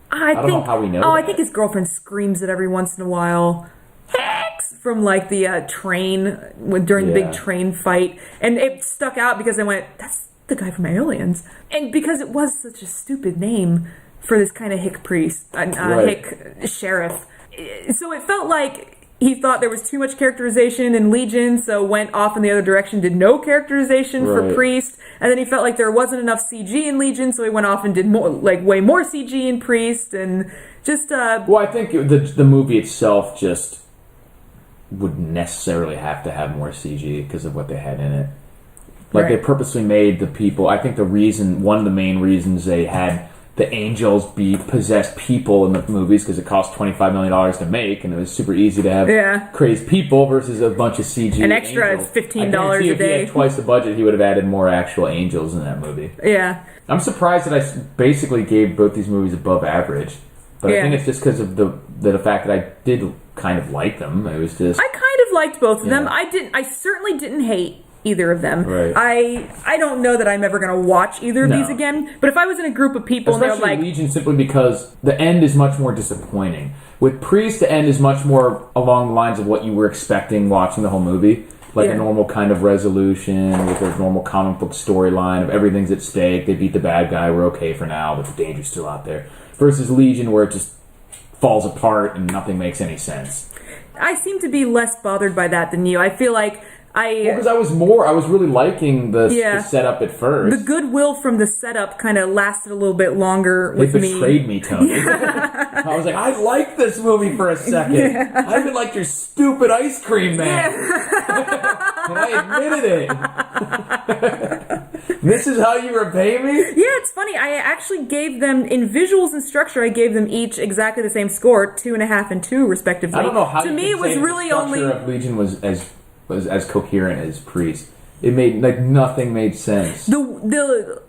I don't know how we know. I think his girlfriend screams it every once in a while. Hicks from like the train during the big train fight, and it stuck out because I went, "That's the guy from Aliens," and because it was such a stupid name for this kind of hick priest, hick sheriff. So it felt like he thought there was too much characterization in Legion, so went off in the other direction, did no characterization for Priest, and then he felt like there wasn't enough CG in Legion, so he went off and did more, like way more CG in Priest, and just. Well, I think the movie itself just would necessarily have to have more CG because of what they had in it. Like they purposely made the people. I think one of the main reasons they had the angels be possessed people in the movies because it cost $25 million to make, and it was super easy to have crazed people versus a bunch of CG. An extra angels. $15 a day. If he had twice the budget, he would have added more actual angels in that movie. Yeah. I'm surprised that I basically gave both these movies above average, but I think it's just because of the fact that I did kind of like them. It was just I kind of liked both of them. I certainly didn't hate either of them. Right. I don't know that I'm ever going to watch either of these again, but if I was in a group of people especially and they were like Legion, simply because the end is much more disappointing. With Priest, the end is much more along the lines of what you were expecting watching the whole movie. Like a normal kind of resolution with a normal comic book storyline of everything's at stake, they beat the bad guy, we're okay for now, but the danger's still out there. Versus Legion, where it just falls apart and nothing makes any sense. I seem to be less bothered by that than you. I feel like because I was really liking the setup at first. The goodwill from the setup kind of lasted a little bit longer with me. It betrayed me, Tony. I was like, I liked this movie for a second. Yeah. I even liked your stupid ice cream man. And I admitted it. This is how you repay me? Yeah, it's funny. I actually gave them, in visuals and structure, I gave them each exactly the same score, 2.5 and 2, respectively. I don't know how to me, it was really only the structure of Legion was as coherent as Priest. It made nothing made sense. The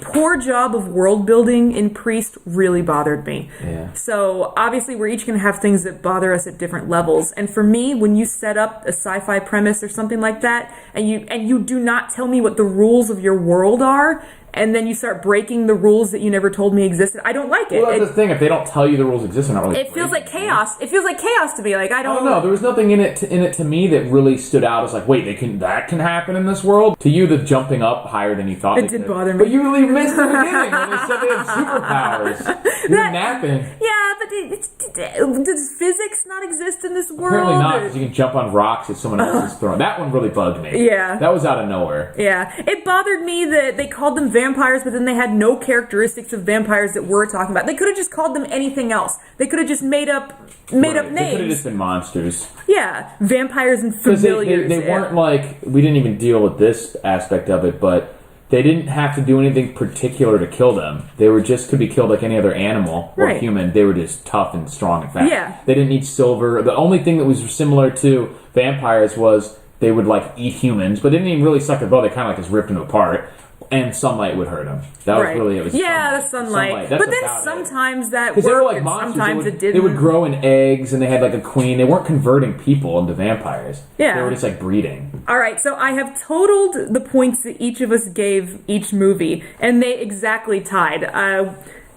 poor job of world building in Priest really bothered me. Yeah. So obviously we're each going to have things that bother us at different levels. And for me, when you set up a sci-fi premise or something like that, and you do not tell me what the rules of your world are, and then you start breaking the rules that you never told me existed, I don't like it. Well, that's the thing. If they don't tell you the rules exist, they're not really. It feels like chaos. It feels like chaos to me. Like I don't know. There was nothing in it to me that really stood out as like, wait, that can happen in this world. To you, the jumping up higher than you thought. It did bother me. But you really missed the beginning when they said they had superpowers. You were napping. Yeah, but does physics not exist in this world? Apparently not, because you can jump on rocks that someone else is throwing. That one really bugged me. Yeah. That was out of nowhere. Yeah. It bothered me that they called them vampires, but then they had no characteristics of vampires that we're talking about. They could have just called them anything else. They could have just made up names. They could have just been monsters. Yeah. Vampires and familiars. They weren't like, we didn't even deal with this aspect of it, but they didn't have to do anything particular to kill them. They were just could be killed like any other animal or human. They were just tough and strong and fast. Yeah. They didn't need silver. The only thing that was similar to vampires was they would like eat humans, but they didn't even really suck their blood. They kind of like just ripped them apart. And sunlight would hurt them. That was really it. Was the sunlight. But then sometimes that worked, they were like and monsters. sometimes it didn't. They would grow in eggs, and they had like a queen. They weren't converting people into vampires. Yeah. They were just like breeding. All right, so I have totaled the points that each of us gave each movie, and they exactly tied.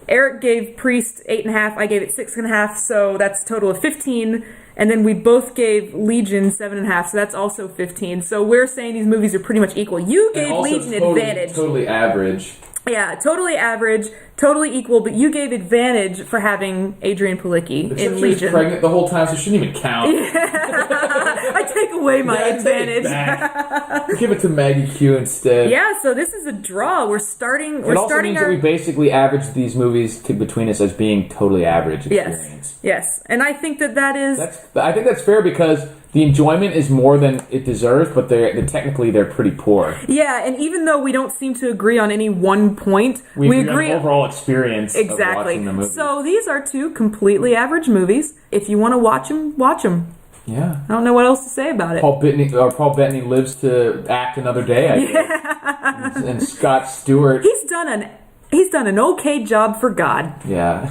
Eric gave Priest 8.5. I gave it 6.5. So that's a total of 15. And then we both gave Legion 7.5, so that's also 15. So we're saying these movies are pretty much equal. You gave Legion advantage. Totally average. Yeah, totally average. Totally equal, but you gave advantage for having Adrian Palicki Except in she was Legion. pregnant the whole time, so she shouldn't even count. I take away my Yeah, I take it advantage. back. Give it to Maggie Q instead. Yeah, so this is a draw. We're starting. It also means that we basically average these movies between us as being totally average experience. Yes, and I think that is. I think that's fair because the enjoyment is more than it deserves, but technically they're pretty poor. Yeah, and even though we don't seem to agree on any one point, we agree on the overall experience exactly. of watching the movie. So these are two completely average movies. If you want to watch them, watch them. Yeah. I don't know what else to say about it. Paul Bettany lives to act another day, I guess. And Scott Stewart. He's done an okay job for God. Yeah.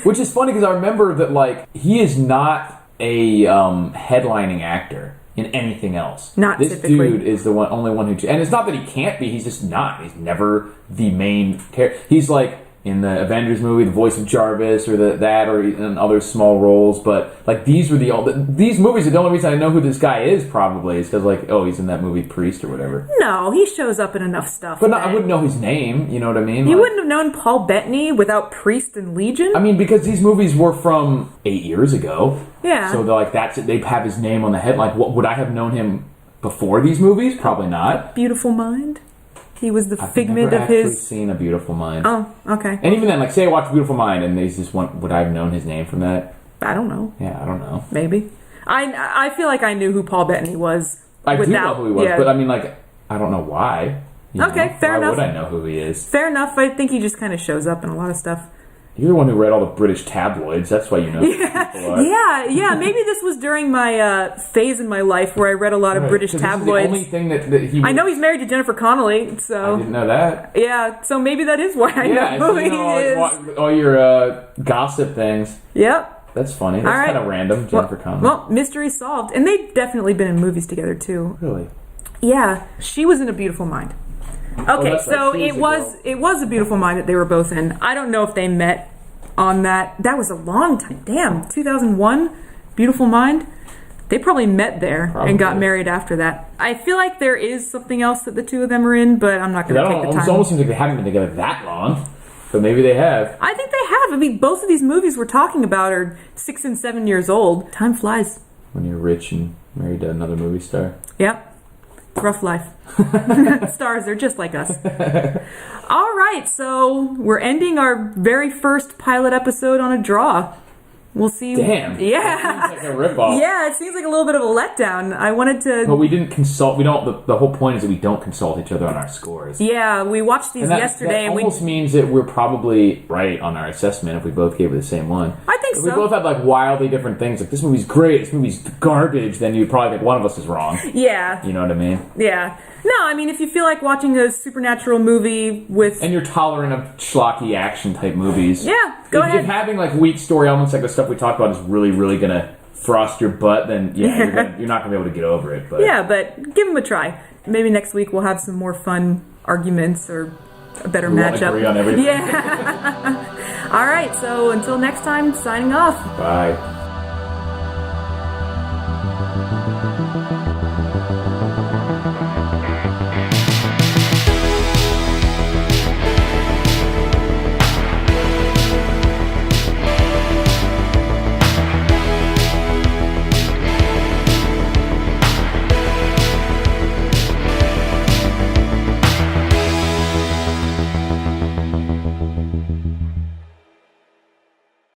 Which is funny because I remember that, like, he is not a headlining actor in anything else. Not this typically. dude is the only one who, and it's not that he can't be. He's just not. He's never the main character. He's like in the Avengers movie, the voice of Jarvis, or or in other small roles. But like these movies are the only reason I know who this guy is. Probably is because like he's in that movie Priest or whatever. No, he shows up in enough stuff. But I wouldn't know his name. You know what I mean? You wouldn't have known Paul Bettany without Priest and Legion. I mean, because these movies were from 8 years ago. Yeah. So they're like they have his name on the headline. What would I have known him before these movies? Probably not. Beautiful Mind. He was the figment I've of never his. seen A Beautiful Mind. Oh, okay. And even then, like, say I watch Beautiful Mind, and there's this one. Would I have known his name from that? I don't know. Yeah, I don't know. Maybe. I feel like I knew who Paul Bettany was. I do know who he was, yeah. but I mean, like, I don't know why. Okay, fair enough. Why would I know who he is? Fair enough. I think he just kind of shows up in a lot of stuff. You're the one who read all the British tabloids. That's why you know who people are. Yeah. Maybe this was during my phase in my life where I read a lot of British tabloids. This is the only thing that he. I know he's married to Jennifer Connelly, so. I didn't know that. Yeah, so maybe that is why I know who he is. All your gossip things. Yep. That's funny. That's kind of random, Jennifer Connelly. Well, mystery solved. And they've definitely been in movies together, too. Really? Yeah. She was in A Beautiful Mind. Okay, right. so it was A Beautiful Mind that they were both in. I don't know if they met on that. That was a long time. Damn, 2001, Beautiful Mind. They probably met there and got married after that. I feel like there is something else that the two of them are in, but I'm not going to take the time. It almost seems like they haven't been together that long, but maybe they have. I think they have. I mean, both of these movies we're talking about are 6 and 7 years old. Time flies. When you're rich and married to another movie star. Yep. Rough life. Stars are just like us. All right, so we're ending our very first pilot episode on a draw. We'll see. Damn. Yeah. That seems like a ripoff. Yeah, it seems like a little bit of a letdown. I wanted to. But we didn't consult. We don't. The whole point is that we don't consult each other on our scores. Yeah, we watched these yesterday, and almost means that we're probably right on our assessment if we both gave it the same one. I think if so. we both had like wildly different things, like this movie's great, this movie's garbage, then you'd probably think one of us is wrong. Yeah. You know what I mean? Yeah. No, I mean, if you feel like watching a supernatural movie with... And you're tolerant of schlocky action type movies. Yeah, go ahead. If having like weak story elements like the stuff we talked about is really, really going to frost your butt, then yeah, you're not going to be able to get over it. But. Yeah, but give them a try. Maybe next week we'll have some more fun arguments or a better matchup. Agree on everything. Yeah. All right, so until next time, signing off. Bye.